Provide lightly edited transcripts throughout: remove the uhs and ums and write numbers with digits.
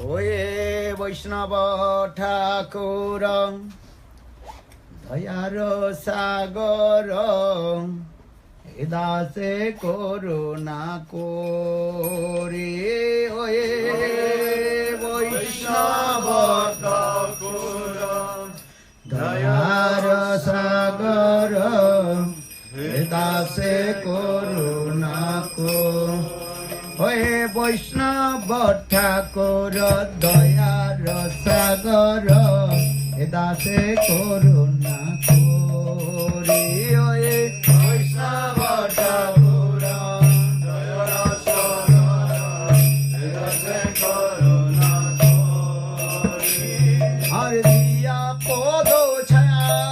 ओए वैष्णव ठाकुर दयार सागर हे दासे करुणा कोरे ओए वैष्णव ठाकुर दयार सागर हे दासे करुणा को ओए वैष्णव ठाकुर दयार सागर हे दासे करुणा कोरे ओए वैष्णव ठाकुर दयार सागर हे दासे करुणा कोरे हर दिया पद छाया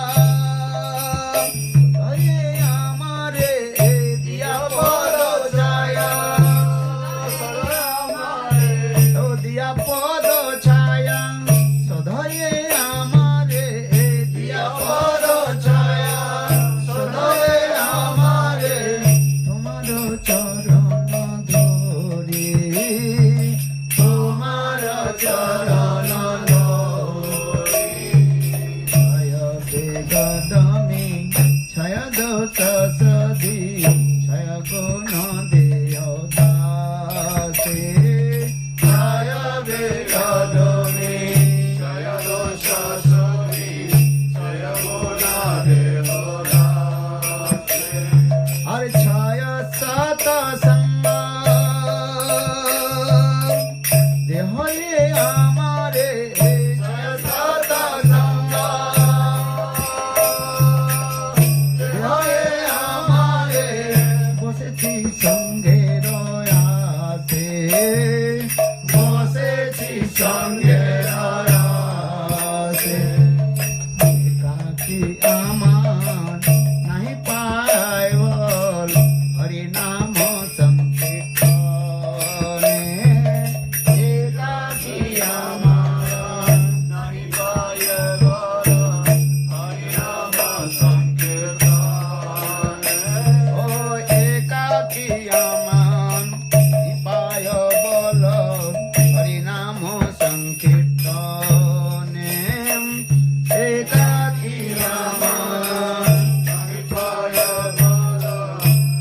एकाकी नाम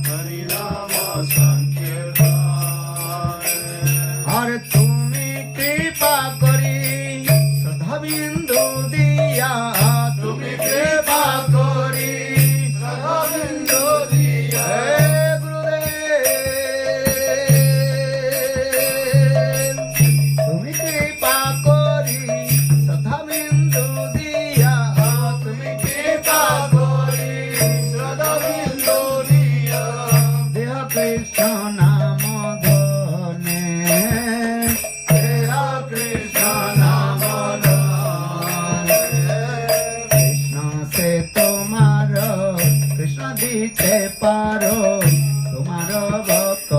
Hare Rama Sankirtan আর তুমি কৃপা করি সদা বিন্দু দিয়া তুমি কৃপা করি সদা বিন্দু দিয়া হে গুরুদেব তুমি কৃপা করি সদা বিন্দু দিয়া তুমি কৃপা করি সদা বিন্দু দিয়া দেহ কৃষ্ণ নাম ধনে দেহ কৃষ্ণ নাম ধনে কৃষ্ণ সে তোমার কৃষ্ণ দিতে পারো তোমার ভক্ত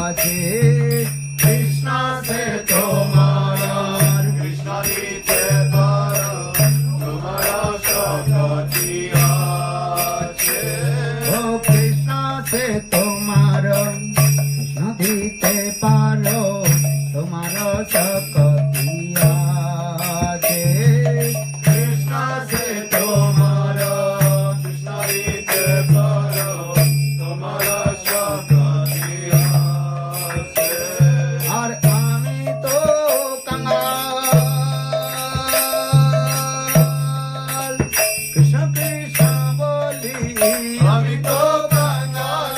আছে কৃষ্ণ সে তোমার কৃষ্ণ দিতে পারো তোমার শক্তি আছে ও কৃষ্ণ সে তোমার কৃষ্ণ দিতে পারো তোমার শক্তি আছে কৃষ্ণ সে তোমার কৃষ্ণ দিতে পারো তোমার শক্তি আছে আর আমি তো কাঙাল কৃষ্ণ কৃষ্ণ বলি আমি তো কাঙাল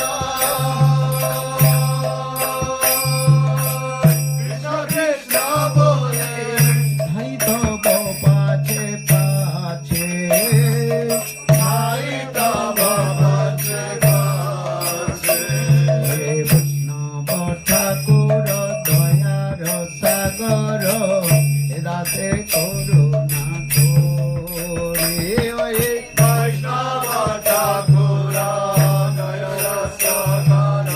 কৃষ্ণ কৃষ্ণ বলে ধাই তব পাছে পাছে ভাই তব বাজে বাজে হে বৈষ্ণব ঠাকুর দয়ার সাগর হে দাসে করুণা করে ওয়ে বৈষ্ণব ঠাকুর দয়ার সাগর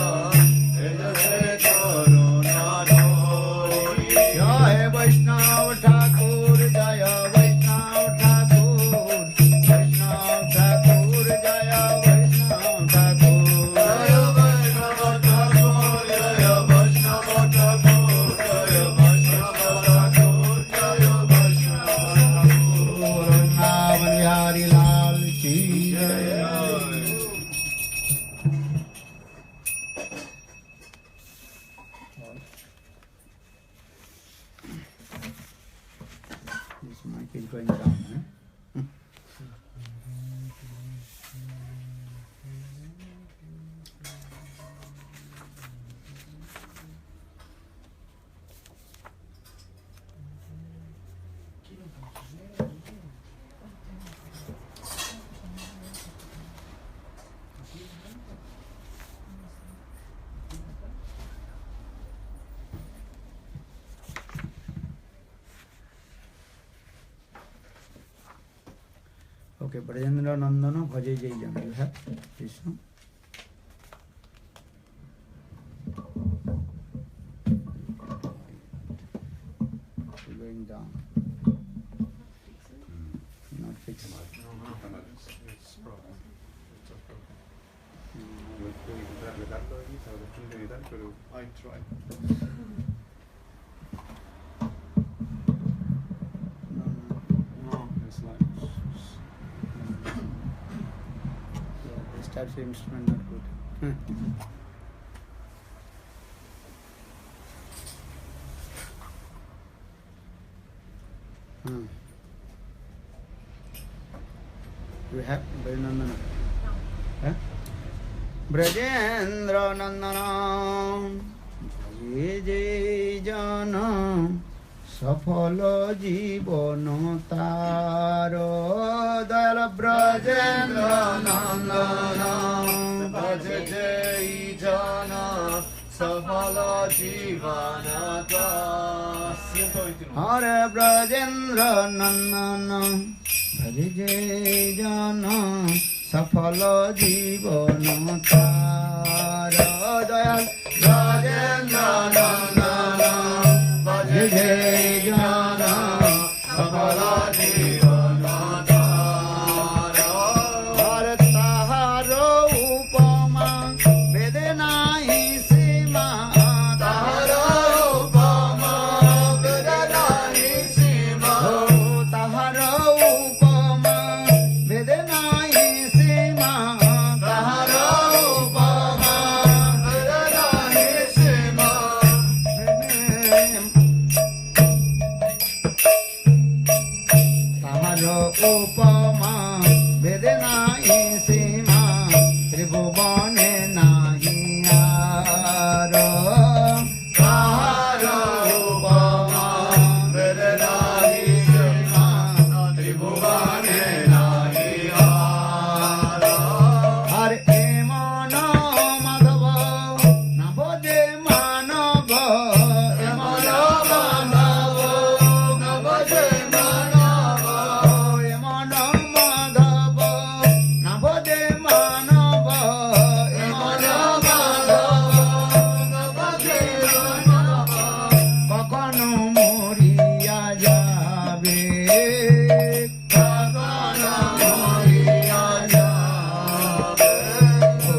এজে করুণা ধরি জয় বৈষ্ণব ঠাকুর জয় বৈষ্ণব ঠাকুর বৈষ্ণব ঠাকুর জয় বৈষ্ণব ঠাকুর জয় বৈষ্ণব ঠাকুর জয় বৈষ্ণব ঠাকুর জয় বৈষ্ণব ঠাকুর জয় বৈষ্ণব ঠাকুর वृंदावन बिहारी लाल की जय This mic is going down, eh? Okay, Brajendra Nandana Bhaje Jai Jan. You have Krishna. Going down. Not fixed. I try. No. It's like Yeah, this type of instrument not good. Hmm. You have Brajendrana? Huh? Brajendra Nandana Jai Jai Jana সফল জীবন তার দয়াল ব্রজেন্দ্র নন্দন বাজে জয় জন সফল জীবন হরে ব্রজেন্দ্র নন্দন ভজে যে জন সফল জীবন তার দয়াল ব্রজেন্দ্র নন্দন ভজে যে জন সফল জীবন আর তাহার উপমা বেদে নাই সীমা তাহার উপমা বেদে নাই সীমা তাহার তার উপমা বেদে নাই সীমা ত্রিভুবনে নাহি আর তাহার উপমা বেদে নাহি সীমা ত্রিভুবনে নাহি আর। আর এমন মাধব না বোঝে মানব এমন মাধব না বোঝে মানব, এমন মাধব না বোঝে মানব এমন এমন মাধব না বোঝে মানব, কখনো মরিয়া যাবে কখনো মরিয়া যাবে। ও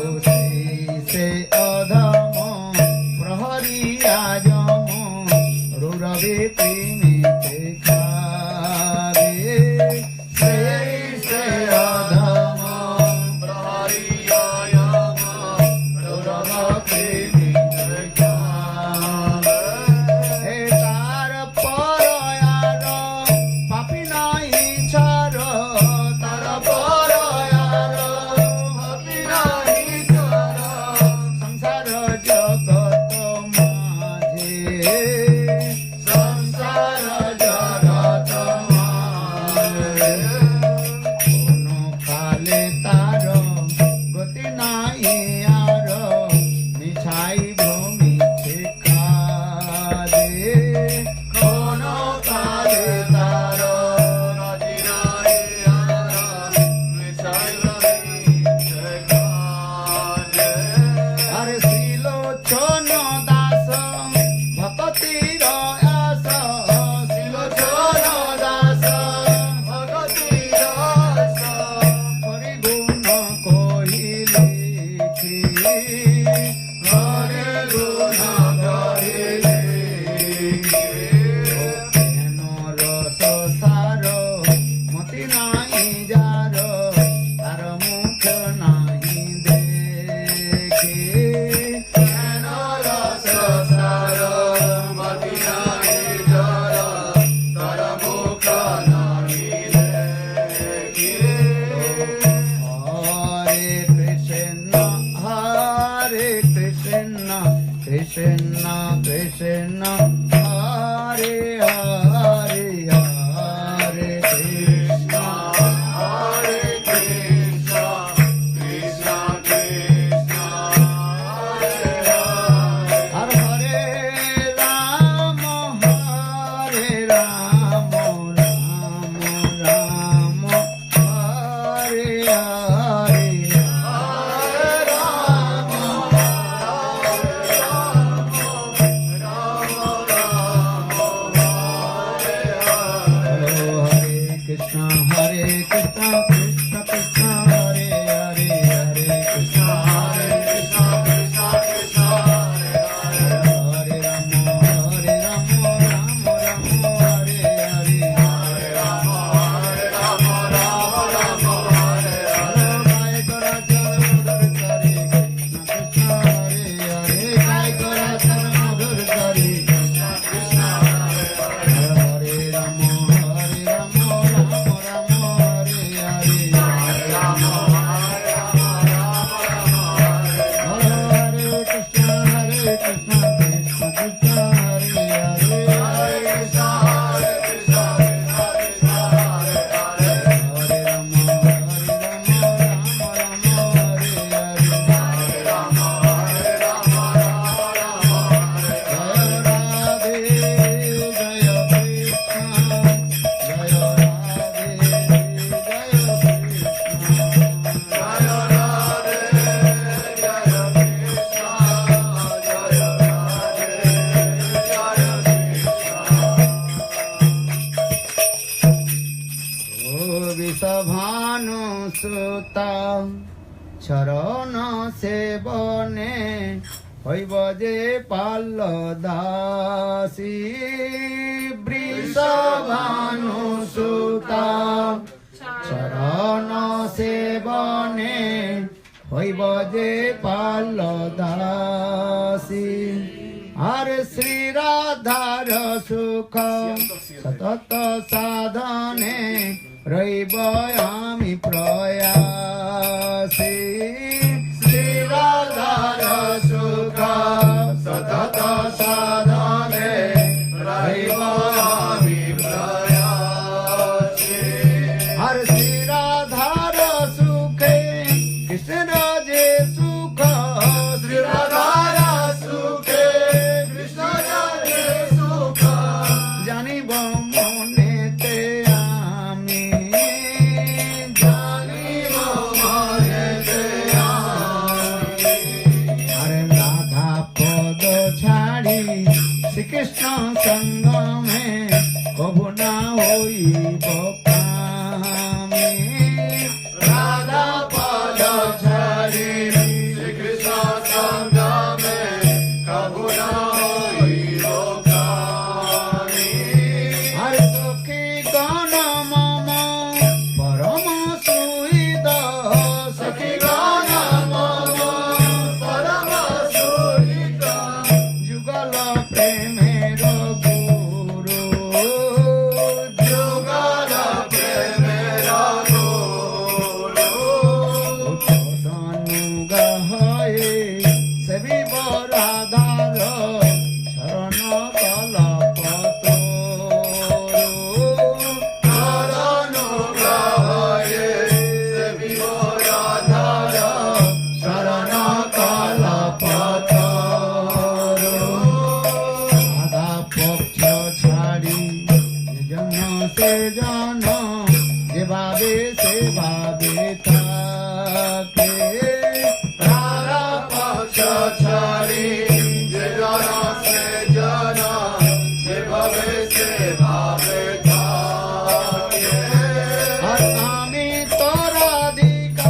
সে অধম প্রহরিয়া যম রুরবে প্রেমেতে খাবে সেই সে অধম প্রহরিয়া যম রুরব প্রেমিতে খাবে। হে তার পরয়ার পাপি নাই ছাড় তার পরয়ার পাপি নাহি ছাড়, সংসার জগত মাঝে সংসার জগৎ মাঝে কোন কালে তার গতি নাই আর মিছাই ভূমিতে কাঁদে কোন কালে তার রাজি নাহি আর মিছাই রহিতে কাঁদে। আর শ্রীলোচন দাস ভকতির আস শ্রীলোচন দাস ভগতি রস হরিগুণ কহিলে কি হরে গুণ কহিলে কেন রস সার মতি নাই যার তার মুখ নাই দেখে কেন রস সার মতি নাহি জর, তর মুখ নাহি দেখি। হরে কৃষ্ণ কৃষ্ণ কৃষ্ণ হরে হরে হরে কৃষ্ণ হরে কৃষ্ণ কৃষ্ণ কৃষ্ণ হরে হরে। আর হরে রাম রাম রাম হরে হরে হরে রাম हरे कृष्ण कृष्ण कृष्ण हरे हरे हरे कृष्ण हरे कृष्ण कृष्ण कृष्ण हरे हरे। हरे राम राम राम हरे हरे हरे राम राम राम हरे हरे। गाय करा चरण मधुर करे कृष्ण कृष्ण हरे हरे गाय करा चरण मधुर करे कृष्ण कृष्ण हरे हरे। हरे राम राम राम हरे हरे हरे राम हरे कृष्ण कृष्ण कृष्ण हरे हरे हरे कृष्ण हरे कृष्ण कृष्ण कृष्ण हरे हरे। हरे राम राम राम हरे हरे हरे राम राम हरे जय राधे जय कृष्ण जय राधे जय कृष्ण जय राधे जय कृष्ण जय राधे जय कृष्ण। ओ विषभानु सुता চরণ সেবনে হইব যে পাল্ল দাসী বৃষভানু সুতা চরণ সেবনে হইব যে পাল্ল দাসী আর শ্রী রাধার সুখ সতত সাধনে रैवयामि प्रयासे श्रीराधार सुख सतत साधने रैवयामि प्रयासे हर श्री राधार सुखे कृष्ण जे सुख श्रीराधार सुखे कृष्ण जाने सुख জানিব মনেতে আমি জানিব মনেতে আমি আরে রাধা পদ ছাড়ি শ্রীকৃষ্ণ সঙ্গমে কবু না হইব কামে राधा पद छाड़ी श्री कृष्ण संग में कबू न होइबो कामी हर सखी गण मम परम सुहृद सखी गान मम परम सुहित जुगल प्रेमेर गुरु जुगल प्रेमेर गुरु অনুগ্রহে সেবিব রাধার শরণ अनुग्रहे सेविबो राधार शरण कल्पतरु রাধা পক্ষ ছাড়ি জন সে জন যে ভাবে সে ভাবে তাকে राधा पक्ष छाड़ी जे जन से जन से भवे से भावे थाके আর আমি তোরাধিকা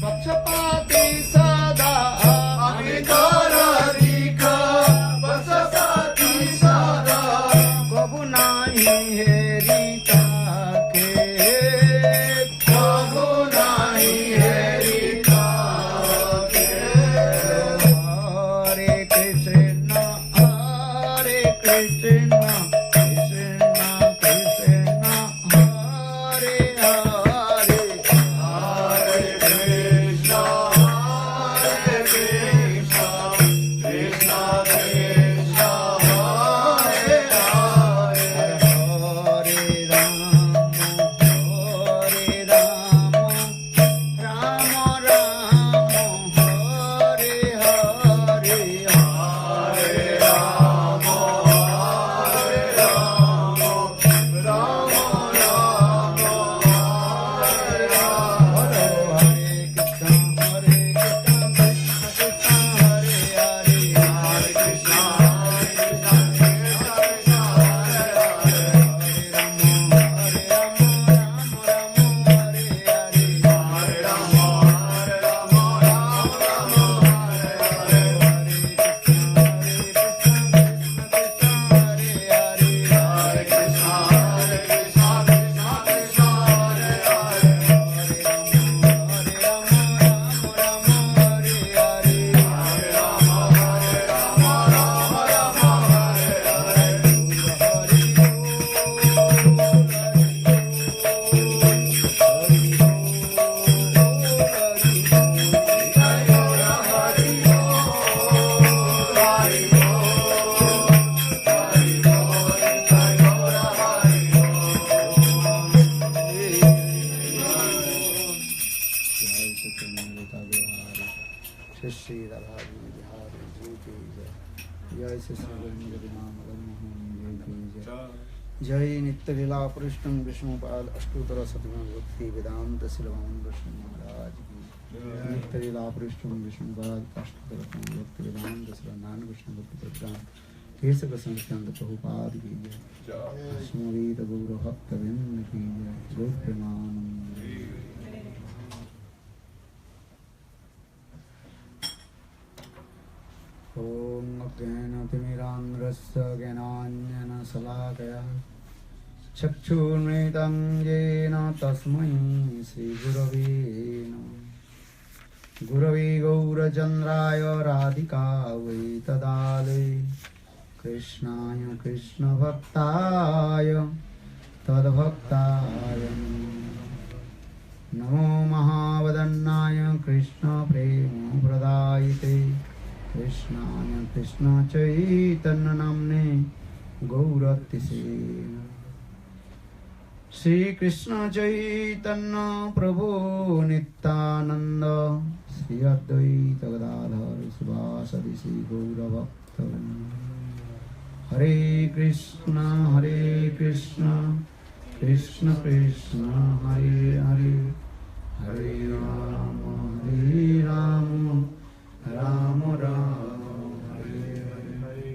পক্ষপাতি সদা আমি তোরাধিকা বসসাতি সদা কবু নাই হেরি তাকে কবু নাহি হেরি থাকে হরে কৃষ্ণ কৃষ্ণ কৃষ্ণ কৃষ্ণ হরে হরে हरे कृष्णा कृष्ण कृष्णा हरे हरे हरे राम राम राम हरे हरे हरे राम राम राम हरे राम हरे कृष्ण कृष्ण कृष्ण हरे हरे हरे कृष्णा कृष्णा कृष्णा हरे हरे हरे राम हरे राम राम हरे हरे हरे राम हरे कृष्णा हरे कृष्णा कृष्णा कृष्णा हरे हरे हरे राम राम हरे हरे श्री राधा बिहारी जी की जय जय श्री जय नित्य लीला पुरुषम विष्णुपाल अष्टोत्तर शतनाम भक्ति वेदांत शिलवान विष्णु महाराज की नित्य लीला पुरुषम विष्णुपाल अष्टोत्तर शतनाम भक्ति वेदांत शिलवान विष्णु भक्ति प्रदान तीर्थ प्रसंग प्रभुपाद की जय स्मृत गौर भक्त वृंद की जय गौर प्रेमानंद ॐ ज्ञानतिमिरान्ध्रस्य ज्ञानाञ्जनशलाकया चक्षुर्मृतं येन तस्मै श्रीगुरवे नमः गुरवे गौरचन्द्राय राधिकायै तदालये कृष्णाय कृष्णभक्ताय तद्भक्ताय नमः कृष्णाय कृष्ण चैतन्य नामने गौरतिसे श्री कृष्ण चैतन्य प्रभु नित्यानंद श्री अद्वैत गदाधर शिवासदि श्री गौरभक्तवृंद हरे कृष्ण कृष्ण कृष्ण हरे हरे हरे राम राम राम हरे Hare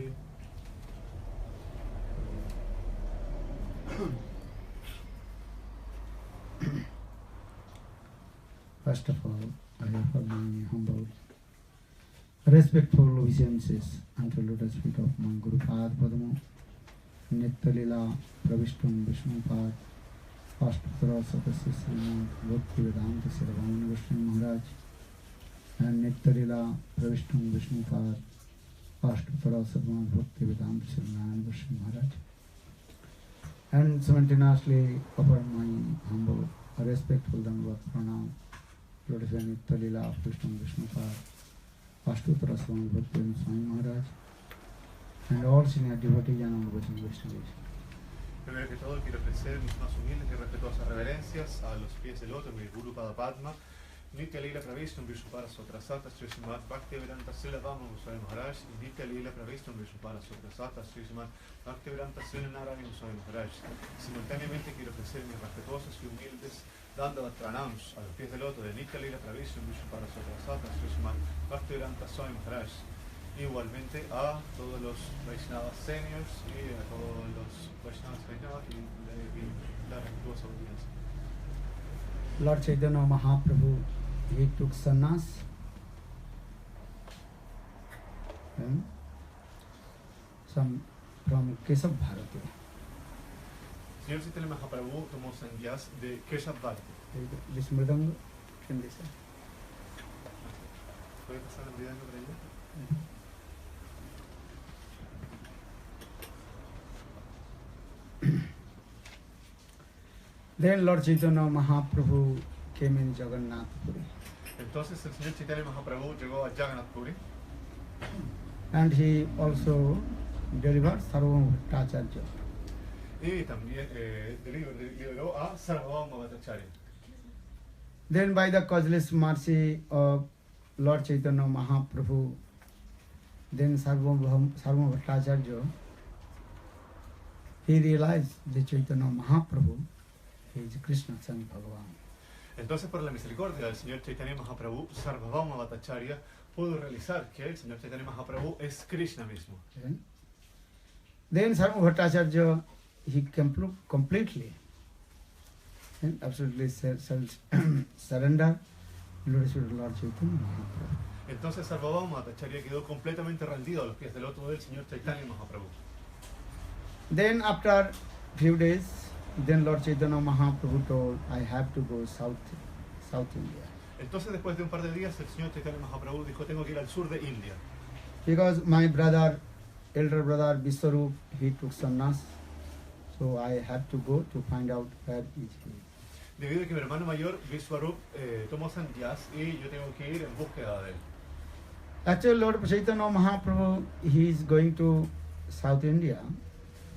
First of all, I offer my humble, respectful obeisances unto lotus feet of my Guru Pad Padma, Nitya Lila Pravishtam Vishnupad, Ashtottara Satasya Srimad Bhakti Vedanta Sarvamana Goswami Maharaj, and Nitya Lila Pravishtam Vishnupad, Ashtottara Srimad Bhakti Vedanta Sarvamana Goswami Maharaj, and simultaneously offer my humble, respectful Dandavat Pranam, Lotus Nitya Lila Pravishtam Vishnupad, Ashtottara Srimad Bhakti Vedanta Swami Maharaj, and all senior devotees and all Vaishnava Vaishnavas. Primero que todo quiero ofrecer mis más humildes y respetuosas reverencias a los pies del otro, mi Guru Padma, Nitya Lila Pravishtam Vishnupad Sotrasata, Sri Srimad Bhakti Vedanta Srila Vama Goswami Maharaj, y Nitya Lila Pravishtam Vishnupad Sotrasata, Sri Srimad Bhakti Vedanta Srila Narayana Goswami Maharaj. Simultáneamente quiero ofrecer mis respetuosos y humildes Dandavat Pranams a los pies del otro de Nitya Lila Pravishtam Vishnupad Sotrasata, Sri Srimad Bhakti Vedanta Swami Maharaj. Igualmente a todos los Vaishnavas seniors y a todos los Vaishnavas y la respetuosa audiencia. Lord Chaitanya Mahaprabhu, he took sannyas from Keshav Bharati. Señor Chaitanya Mahaprabhu tomó sannyas de Keshav Bharati. This mridanga, can this? ¿Puede pasar el video por ella? Then Lord Chaitanya Mahaprabhu came in Jagannath Puri. Entonces el señor Chaitanya Mahaprabhu llegó a Jagannath Puri And he also delivered Sarvabhauma Bhattacharya. y también liberó a Sarvabhauma Bhattacharya. Then by the causeless mercy of Lord Chaitanya Mahaprabhu, then Sarvabhauma Bhattacharya, he realized the Chaitanya Mahaprabhu, he is Krishna, son Bhagavan. Entonces, por la misericordia del señor Chaitanya Mahaprabhu, Sarvabhauma Bhattacharya pudo realizar que el señor Chaitanya Mahaprabhu es Krishna mismo. Then Sarvabhauma Bhattacharya, he completely and absolutely surrender Lord Chaitanya Mahaprabhu. Entonces Sarvabhauma Bhattacharya quedó completamente rendido a los pies del loto del señor Chaitanya Mahaprabhu. Then after few days, then Lord Chaitanya Mahaprabhu told, I have to go south India. Entonces después de un par de días el señor Chaitanya Mahaprabhu dijo, tengo que ir al sur de India. Because my elder brother Vishwarup, he took sannyas, so I have to go to find out where is he. Debido a que mi hermano mayor Vishwarup tomó sannyas y yo tengo que ir en búsqueda de él. Actually, Lord Chaitanya Mahaprabhu, he is going to South India,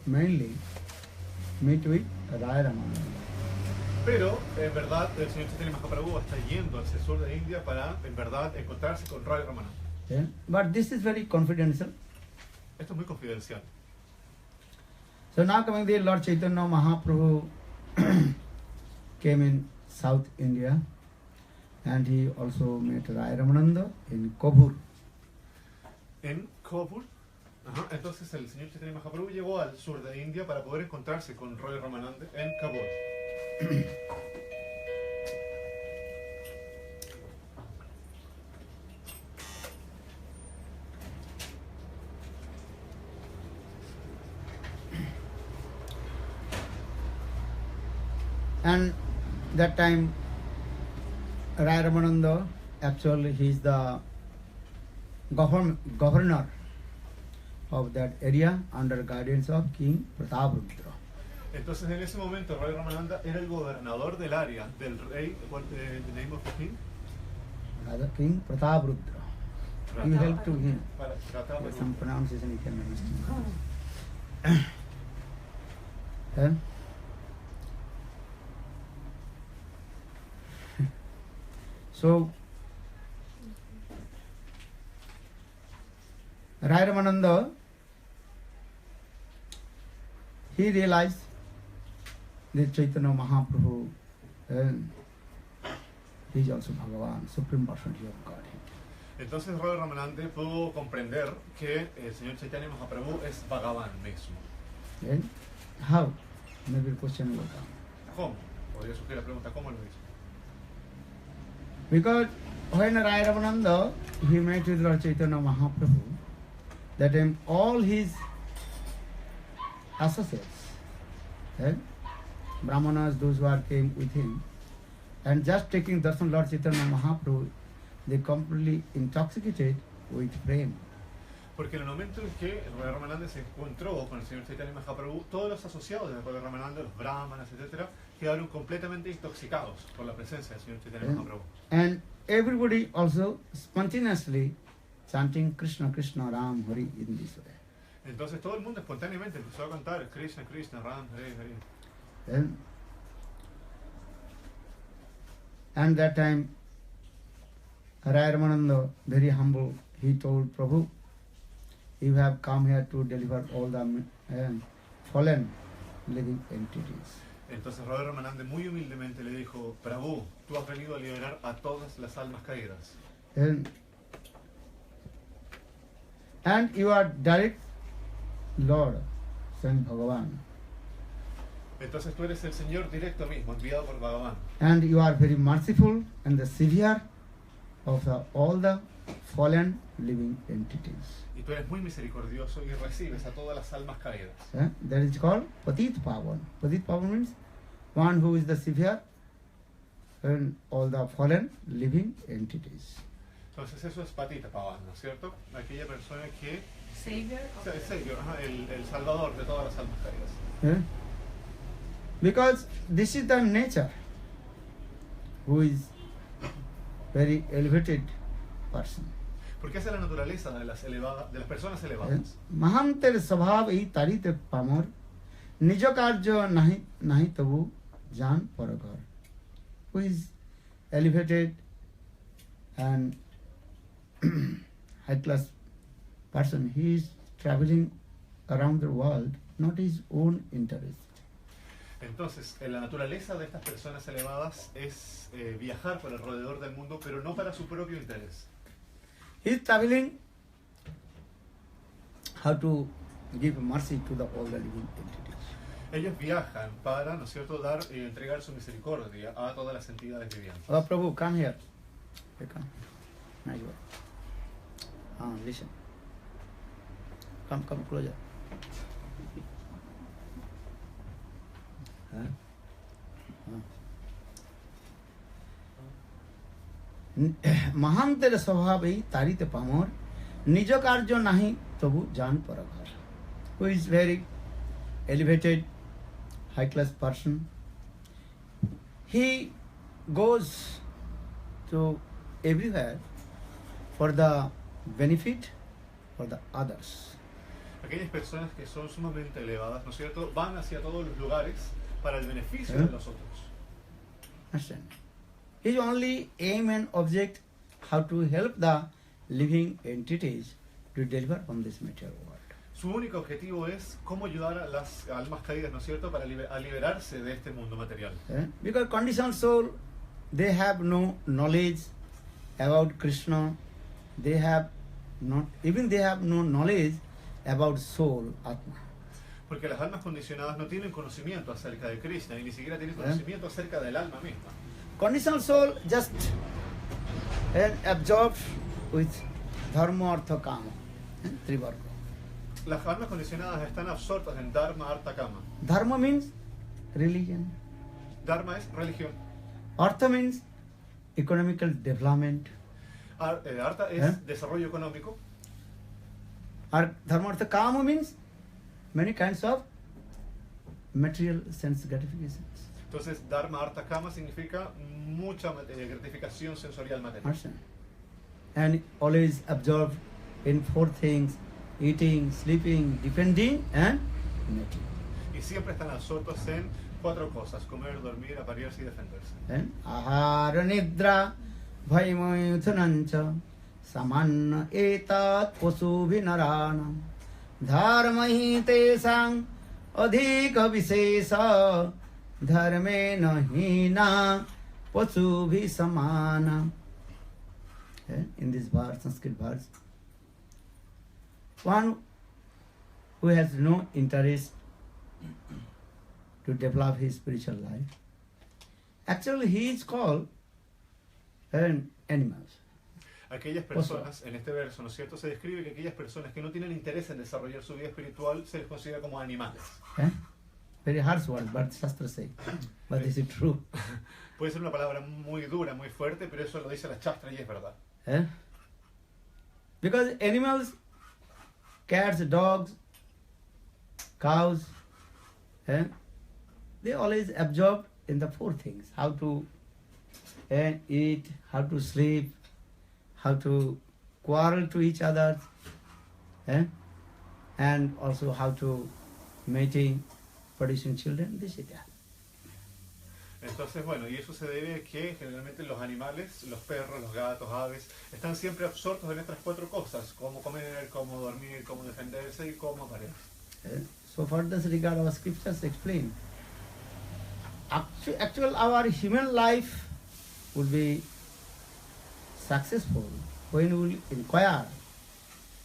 mainly meet with Radha Ramananda. Pero en verdad el señor Chaitanya Mahaprabhu está yendo hacia el sur de India para en verdad encontrarse con Radha Ramananda. Yeah? But this is very confidential. Esto es muy confidencial. So now coming there, Lord Chaitanya Mahaprabhu came in South India and he also met Rai Ramananda in Kobur. En Kobur. Ajá. Entonces el señor Chaitanya Mahaprabhu llegó al sur de India para poder encontrarse con Roy Ramananda en Kabul. And that time Rai Ramananda, actually he is the governor of that area under guidance of King Prataparudra. Entonces en ese momento Roy Ramananda era el gobernador del área del rey, the name of the king? King Prataparudra. You help to him. Trataba There's some pronunciation you can understand. Huh? So, Rai Ramananda, he realized that Chaitanya Mahaprabhu he is also Bhagavan, Supreme Personality of Godhead. Entonces Radha Ramananda pudo comprender que el señor Chaitanya Mahaprabhu es Bhagavan mismo. Then, how? Maybe the question will come. ¿Cómo? Podría surgir la pregunta, ¿cómo lo hizo? Because when Rai Ramananda, he met with Lord Chaitanya Mahaprabhu, that time all his associates, Brahmanas, those who came with him, and just taking darshan Lord Chaitanya Mahaprabhu, they completely intoxicated with prema. Porque en el momento en que Radha Ramananda se encontró con el señor Chaitanya Mahaprabhu, todos los asociados de Radha Ramananda, los brahmanas, etc., quedaron completamente intoxicados por la presencia del señor Chaitanya Mahaprabhu. And everybody also spontaneously chanting Krishna, Krishna, Ram, Hari in this way. Entonces todo el mundo espontáneamente empezó a cantar Krishna, Krishna, Ram, Hare, Hare. And that time, Rai Ramananda, very humble, he told Prabhu, you have come here to deliver all the fallen living entities. Entonces Radha Ramananda muy humildemente le dijo, Prabhu, tú has venido a liberar a todas las almas caídas. And you are direct Lord, Saint Bhagavan. Entonces tú eres el Señor directo mismo, enviado por Bhagavan. And you are very merciful and the savior of all the fallen living entities. Y tú eres muy misericordioso y recibes a todas las almas caídas. That is called Patit Pavan. Patit Pavan means one who is the savior and all the fallen living entities. Entonces eso es Patita Pavan, ¿no es cierto? Aquella persona que... Savior. El salvador de todas las almas caídas. Because this is the nature who is very elevated person. Porque esa es la naturaleza de las personas elevadas. Mahanter Sabhav ei tarite pamor nijo karjo nahi tabu jan paragar. Who is elevated and high class person, he is traveling around the world, not his own interest. Entonces, la naturaleza de estas personas elevadas es viajar por alrededor del mundo, pero no para su propio interés. He is traveling how to give mercy to all the living entities. Ellos viajan para, ¿no es cierto?, dar y entregar su misericordia a todas las entidades vivientes. Oh, Prabhu, come here. Hey, come. Nice work. Listen. Come closer. महांतर स्वभाव तारित पामर निज कार्य नहीं तबु जान परघर. Who is very elevated, high class person. He goes to everywhere for the benefit for the others. Aquellas personas que son sumamente elevadas, ¿no es cierto?, van hacia todos los lugares para el beneficio de los otros. Understand? His only aim and object how to help the living entities to deliver from this material world. Su único objetivo es cómo ayudar a las almas caídas, ¿no es cierto?, para liberarse de este mundo material. Because conditioned soul, they have no knowledge about Krishna. They have no knowledge about soul, Atma. Porque las almas condicionadas no tienen conocimiento acerca de Krishna y ni siquiera tienen conocimiento acerca del alma misma. Conditional soul just absorbed with dharma, artha, kama, trivarga. Las almas condicionadas están absortas en Dharma, Artha, Kama. Dharma means religion. Dharma es religión. Artha means economical development. Artha es desarrollo económico. Dharma, artha, kama means many kinds of material sense gratifications. Entonces, Dharma, Artha, Kama significa mucha gratificación sensorial material. and always absorbed in four things: eating, sleeping, defending, and mating. Y siempre están absortos en 4 cosas: comer, dormir, aparearse y defenderse. And ahara nidra bhaimayutanancha samanna etat pasubhinarana dharmahi tesang adhika visesa dharme nahina pasubhi samana. In this verse, Sanskrit verse, one who has no interest to develop his spiritual life, actually he is called an animal. Aquellas personas, en este verso, ¿no es cierto?, se describe que aquellas personas que no tienen interés en desarrollar su vida espiritual se les considera como animales. Very harsh word, but Shastra say. But is it true? Puede ser una palabra muy dura, muy fuerte, pero eso lo dice la Shastra y es verdad. Because animals, cats, dogs, cows, they always absorb in the four things: how to eat, how to sleep, how to quarrel to each other, and also how to mating, producing children, this is that. Entonces, bueno, y eso se debe a que generalmente los animales, los perros, los gatos, aves, están siempre absortos en estas 4 cosas: cómo comer, cómo dormir, cómo defenderse y cómo aparearse. So for this regard, our scriptures explain. Actual our human life will be successful when we will inquire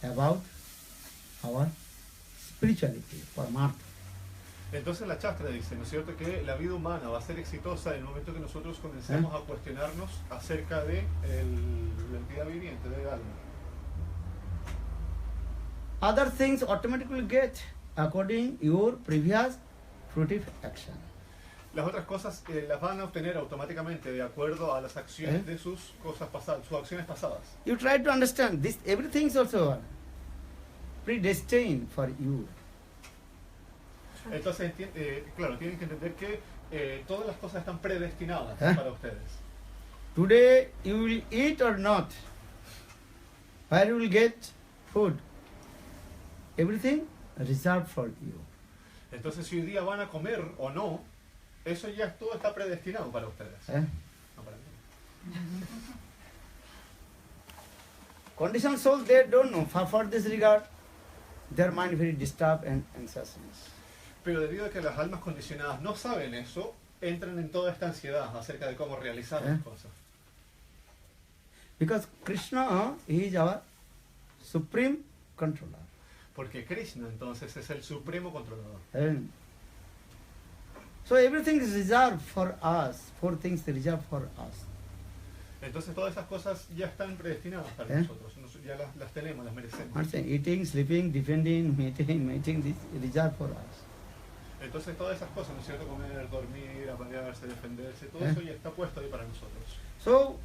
about our spirituality, Paramartha. Entonces la Shastra dice, ¿no es cierto?, que la vida humana va a ser exitosa en el momento que nosotros comencemos a cuestionarnos acerca de la entidad viviente, del alma. Other things automatically get according your previous fruitive action. Las otras cosas las van a obtener automáticamente de acuerdo a las acciones de sus cosas pasadas, sus acciones pasadas. You try to understand this. Everything is also predestined for you. Entonces, claro, tienen que entender que todas las cosas están predestinadas para ustedes. Today you will eat or not. Where you will get food. Everything reserved for you. Entonces, si hoy día van a comer o no, eso ya todo está predestinado para ustedes. No para mí. Conditioned souls, they don't know. For this regard, their mind very disturbed and anxiousness. Pero debido a que las almas condicionadas no saben eso, entran en toda esta ansiedad acerca de cómo realizar las cosas. Because Krishna is our supreme controller. Porque Krishna entonces es el supremo controlador. So everything is reserved for us. 4 things reserved for us. Entonces todas esas cosas ya están predestinadas para nosotros. Ya las tenemos, las merecemos. Eating, sleeping, defending, mating, this is reserved for us. Entonces todas esas cosas, ¿no es cierto?, comer, dormir, aparearse, defenderse, todo eso ya está puesto ahí para nosotros. So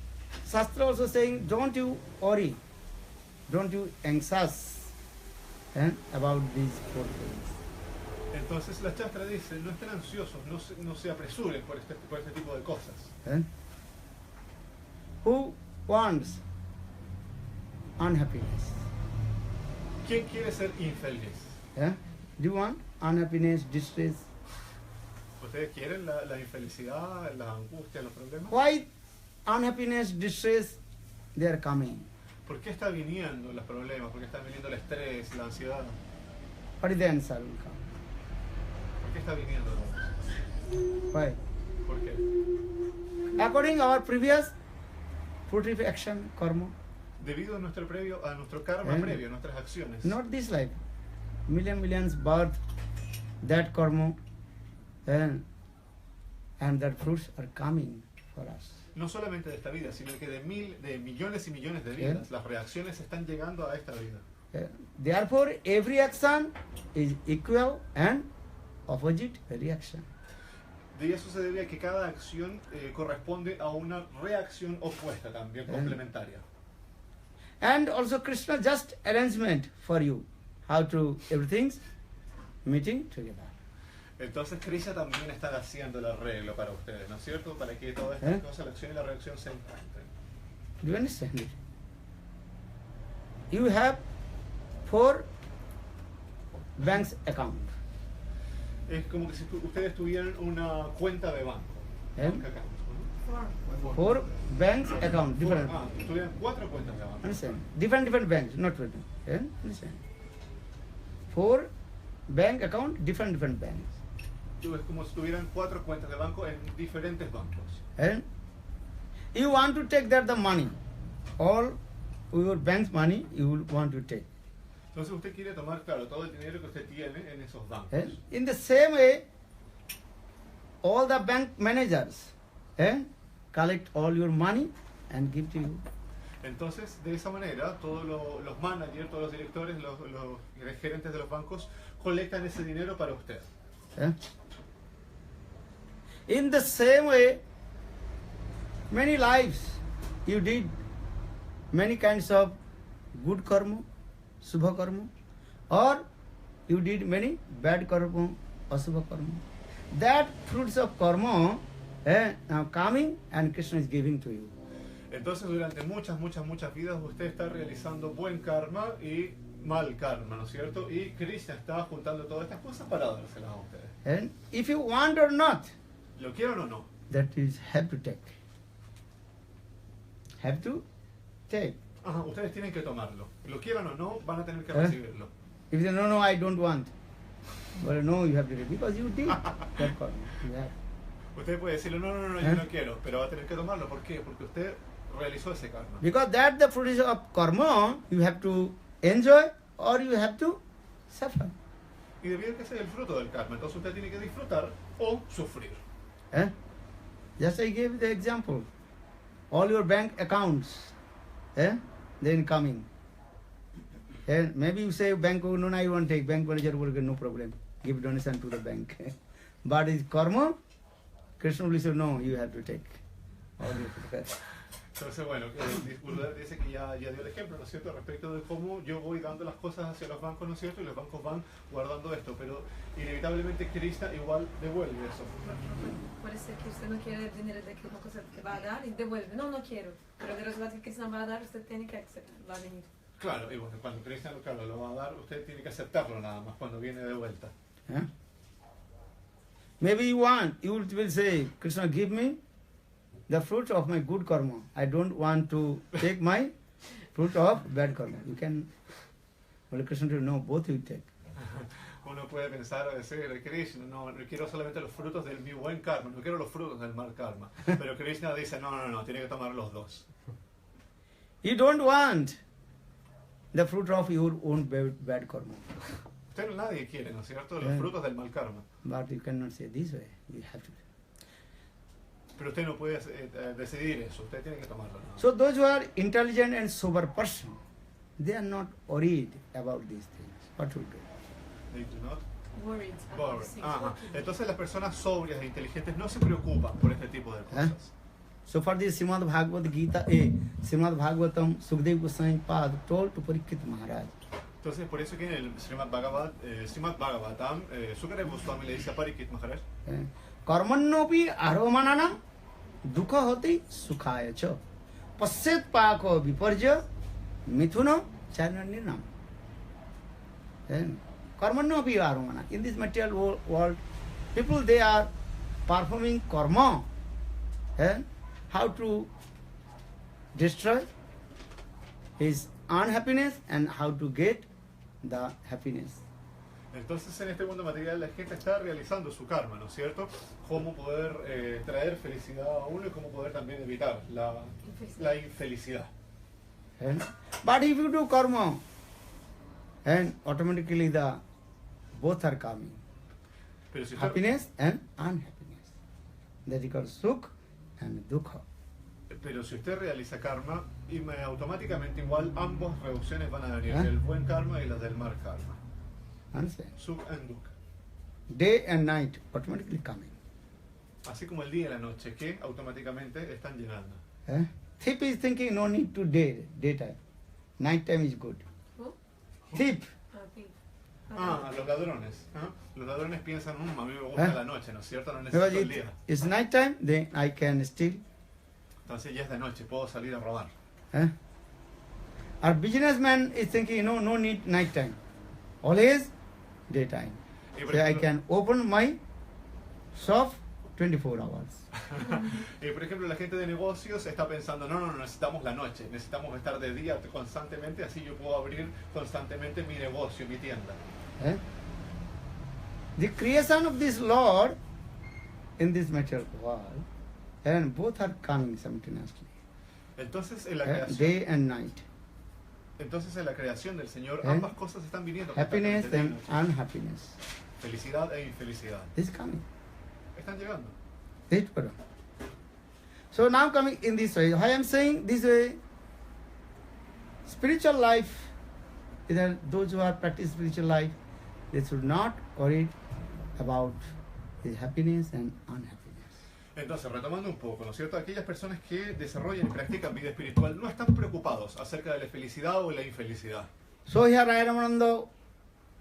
Shastra also saying, don't you worry, don't you anxious about these 4 things. Entonces la Shastra dice, no estén ansiosos, no se apresuren por este tipo de cosas. Who wants unhappiness? ¿Quién quiere ser infeliz? Do you want unhappiness, distress? ¿Ustedes quieren la infelicidad, la angustia, los problemas? Why unhappiness, distress, they are coming? ¿Por qué está viniendo los problemas? ¿Por qué está viniendo el estrés, la ansiedad? What is the answer will come? ¿Por qué está viniendo todo? Why? ¿Por qué? According to our previous fruitive action, karma. Debido a nuestro karma previo, nuestras acciones. Not this life. Millions birth, that karma, and that fruits are coming for us. No solamente de esta vida, sino que de millones y millones de vidas, las reacciones están llegando a esta vida. Therefore, every action is equal and opposite reaction. De eso se debe a que cada acción corresponde a una reacción opuesta también, complementaria. And also Krishna just arrangement for you, how to everything's meeting together. Entonces Krishna también está haciendo el arreglo para ustedes, ¿no es cierto? Para que todas estas cosas, la acción y la reacción se encuentren. Do you understand it? you have 4 banks account. Es como que si ustedes tuvieran una cuenta de banco. ¿Eh? Bank account, ¿no? 4 banks account, different. Tuvieran 4 cuentas de banco. Understand? Different banks, not different. Eh? Understand? 4 bank account, different banks. Es como si tuvieran 4 cuentas de banco en diferentes bancos. And you want to take that the money, all your bank's money you will want to take. Entonces usted quiere tomar, claro, todo el dinero que usted tiene en esos bancos. In the same way, all the bank managers collect all your money and give to you. Entonces, de esa manera, todos los managers, todos los directores, los gerentes de los bancos colectan ese dinero para usted. In the same way, many lives you did many kinds of good karma, subha karma, or you did many bad karma, asubha karma. That fruits of karma now coming and Krishna is giving to you. Entonces, durante muchas vidas usted está realizando buen karma y mal karma, ¿no es cierto? Y Krishna está juntando todas estas cosas para dárselas a ustedes. And if you want or not, ¿Lo quieran o no? that is have to take. Have to take. Ajá, ustedes tienen que tomarlo. Lo quieran o no, van a tener que recibirlo. If you say, no, I don't want. Well, no, you have to take because you did that karma. You have. Usted puede decirle, no, yo no quiero, pero va a tener que tomarlo. ¿Por qué? Porque usted realizó ese karma. Because that the fruit of karma, you have to enjoy or you have to suffer. Y debido a que ese es el fruto del karma, entonces usted tiene que disfrutar o sufrir. Just I gave the example. All your bank accounts, then coming. Maybe you say bank, no, I won't take. Bank manager will get no problem. Give donation to the bank. But is karma, Krishna will say, no, you have to take. All your Entonces, bueno, Gurudev dice que ya dio el ejemplo, ¿no es cierto?, respecto de cómo yo voy dando las cosas hacia los bancos, ¿no es cierto?, y los bancos van guardando esto, pero inevitablemente Krishna igual devuelve eso. Puede ser que usted no quiere el dinero de que una cosa que va a dar y devuelve. No quiero. Pero de resultado que Krishna va a dar, usted tiene que aceptar, va a venir. Claro, y bueno, cuando Krishna lo va a dar, usted tiene que aceptarlo nada más cuando viene de vuelta. Maybe you will say, Krishna, give me the fruit of my good karma. I don't want to take my fruit of bad karma. You can, well, Krishna will know, both you take. Uno puede pensar o decir, Krishna, no quiero solamente los frutos de mi buen karma, no quiero los frutos del mal karma. Pero Krishna dice, no, tiene que tomar los dos. You don't want the fruit of your own bad karma. Usted nadie quiere, ¿no es cierto?, los frutos del mal karma. But you cannot say this way. You have to. Pero usted no puede decidir eso, usted tiene que tomarlo, ¿no? So those who are intelligent and sober person, they are not worried about these things. What to do? They do not Worried about bother. these things. Ajá. Entonces las personas sobrias e inteligentes no se preocupan por este tipo de cosas. So for this Srimad Bhagavad Gita, Srimad Bhagavatam, Sukdev Goswami Pad told to Parikshit Maharaj. Entonces por eso que en el Srimad Bhagavatam, Sukadev Goswami le dice a Parikshit Maharaj, Karmannopi aromananam dukha hoti sukhaya cha pasyat pako viparja mithuna charnaninam. Karmannopi aromana. In this material world, people, they are performing karma. How to destroy his unhappiness and how to get the happiness. entonces en este mundo material la gente está realizando su karma, ¿no es cierto? Cómo poder traer felicidad a uno y cómo poder también evitar la infelicidad. But if you do karma, and automatically both are coming. Pero si usted, Happiness and unhappiness. That is called sukh and dukha. pero si usted realiza karma, automáticamente igual ambas reducciones van a venir, ¿Eh? del buen karma y las del mal karma. Understand? Sukh and dukkha. Day and night automatically coming. Así como el día y la noche, que automáticamente están llenando. Thief is thinking no need to daytime. Night time is good. Who? Thief. Thief. Los ladrones. Los ladrones piensan, a mí me gusta la noche, ¿no es cierto? No Because necesito el día. it's night time, then I can steal. Entonces ya es de noche, puedo salir a robar. Our businessman is thinking, no need night time. Always daytime. Y por So I ejemplo- can open my shop 24 hours. Y por ejemplo, la gente de negocios está pensando, no, necesitamos la noche, necesitamos estar de día constantemente, así yo puedo abrir constantemente mi negocio, mi tienda. Eh? The creation of this Lord in this material world, and both are coming simultaneously, Entonces en la day and night. Entonces en la creación del Señor, ¿Eh? ambas cosas están viniendo. Happiness constantemente, and día y noche. unhappiness Felicidad e infelicidad. is coming. Están llegando. Right, Guru? So now coming in this way, I am saying this way, spiritual life, either those who are practicing spiritual life, they should not worry about the happiness and unhappiness. Entonces, retomando un poco, ¿no es cierto? Aquellas personas que desarrollan y practican vida espiritual no están preocupados acerca de la felicidad o la infelicidad. So here Ramananda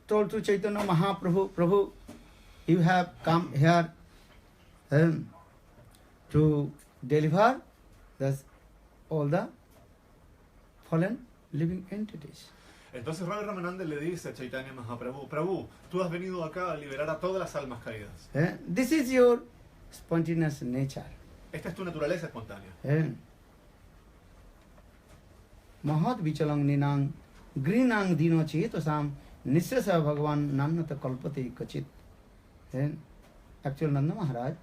told to Chaitanya Mahaprabhu, Prabhu, you have come here to deliver all the fallen living entities. Entonces Ravi Ramananda le dice a Chaitanya Mahaprabhu, Prabhu, tú has venido acá a liberar a todas las almas caídas. This is your spontaneous nature. Esta es tu naturaleza espontánea. Mahat vichalang ninang grinang dino chetosam nisrasa bhagavan nannata kalpate kachit. Actually Nanda Maharaj,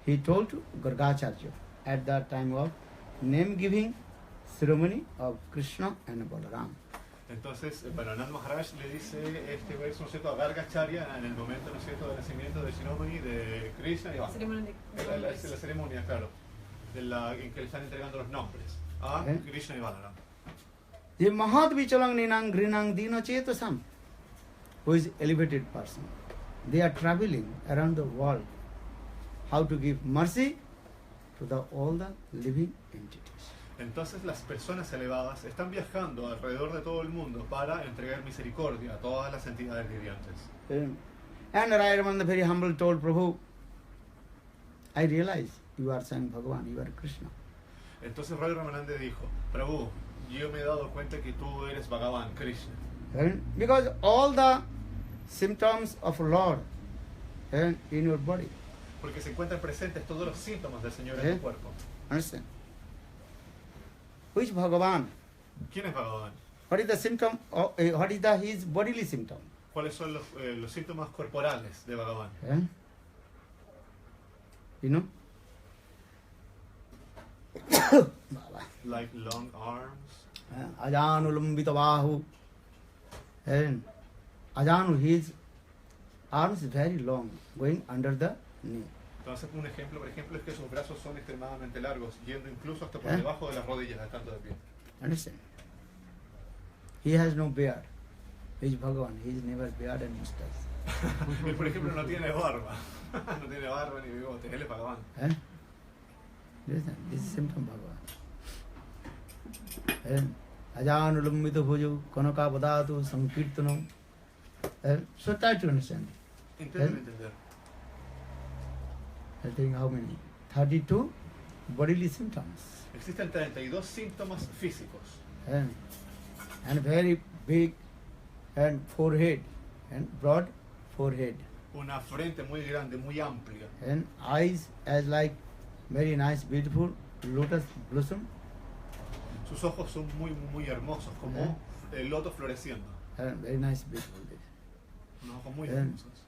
he told to Gargacharya at the time of name giving ceremony of Krishna and Balaram. Entonces, Nanda Maharaj le dice este verso, ¿no es cierto?, a Gargacharya en el momento, ¿no es cierto?, del nacimiento de Shinomani, de Krishna y Balaram. Ceremonia de La ceremonia, claro, en que le están entregando los nombres a Krishna y Balaram. The Mahat vichalang ninang grinang dino chetosam, who is elevated person. They are traveling around the world how to give mercy to all the living entities. Entonces las personas elevadas están viajando alrededor de todo el mundo para entregar misericordia a todas las entidades vivientes. And Ramananda very humble told Prabhu, I realize you are saying Bhagavan, you are Krishna. Entonces Ravi Ramananda dijo, Prabhu, yo me he dado cuenta que tú eres Bhagavan, Krishna. Because all the symptoms of Lord in your body. Porque se encuentran presentes todos los síntomas del Señor en tu cuerpo. Understand? Which Bhagavan? ¿Quién es Bhagavan? What is the symptom? What is his bodily symptom? ¿Cuáles son los síntomas corporales de Bhagavan? You know? Like long arms. Ajanu lumbita bahu. Ajanu, his arms is very long, going under the knee. Entonces, un ejemplo, por ejemplo, es que sus brazos son extremadamente largos, yendo incluso hasta por debajo de las rodillas, estando de pie. Understand? He has no beard. He is Bhagavan. He is never beard and mustache. Él, por ejemplo, no tiene barba. No tiene barba ni bigote. Él es Bhagavan. Listen, this is symptom Bhagavan. Ajanu lumbita bhuju, kanaka badatu, sankirtano. So try to understand. Intenten entender. I think how many? 32 bodily symptoms. Existen 32 síntomas físicos. And very big and forehead and broad forehead. Una frente muy grande, muy amplia. And eyes as like very nice, beautiful lotus blossom. Sus ojos son muy hermosos, como el loto floreciendo. And very nice, beautiful. Unos ojos muy hermosos.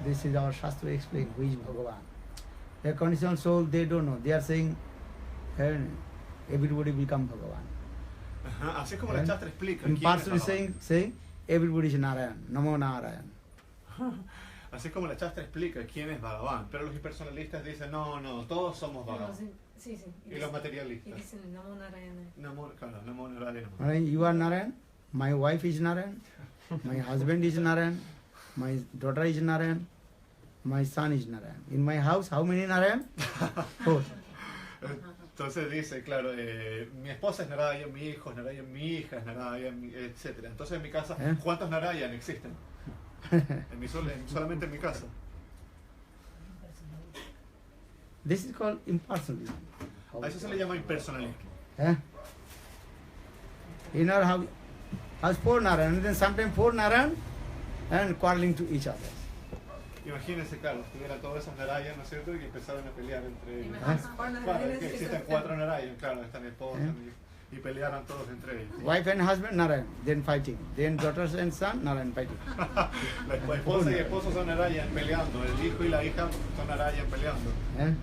This is our Shastra explain who is Bhagavan. The conditional soul, they don't know. They are saying everybody will become Bhagavan. Ajá, así es como la Shastra explica. Impartially saying everybody is Narayan, Namo Narayan. Así es como la Shastra explica quién es Bhagavan. Pero los impersonalistas dicen, no, todos somos Bhagavan. Sí. Y los materialistas. Y dicen Namo Narayana. Namo Narayana. You are Narayan, my wife is Narayan, my husband is Narayan, my daughter is Narayan, my son is Narayan. In my house, how many Narayan? 4. Entonces dice, claro, mi esposa es Narayan, mi hijo es Narayan, mi hija es Narayan, etc. Entonces en mi casa, ¿cuántos Narayan existen? Solamente en mi casa. This is called impersonalism. A eso se le llama impersonalismo. Eh? In our house 4 Narayan, and then sometimes 4 Narayan and quarreling to each other. Imagínense, claro, estuvieran todos esos Narayan, ¿no es cierto? Y que empezaron a pelear entre ellos. Imagínense, Claro, es que existen 4 Narayan, claro, están esposos y pelearon todos entre ellos. Wife and husband Narayan, then fighting. Then daughters and son Narayan fighting. La esposa y esposo son Narayan peleando, el hijo y la hija son Narayan peleando. Eh?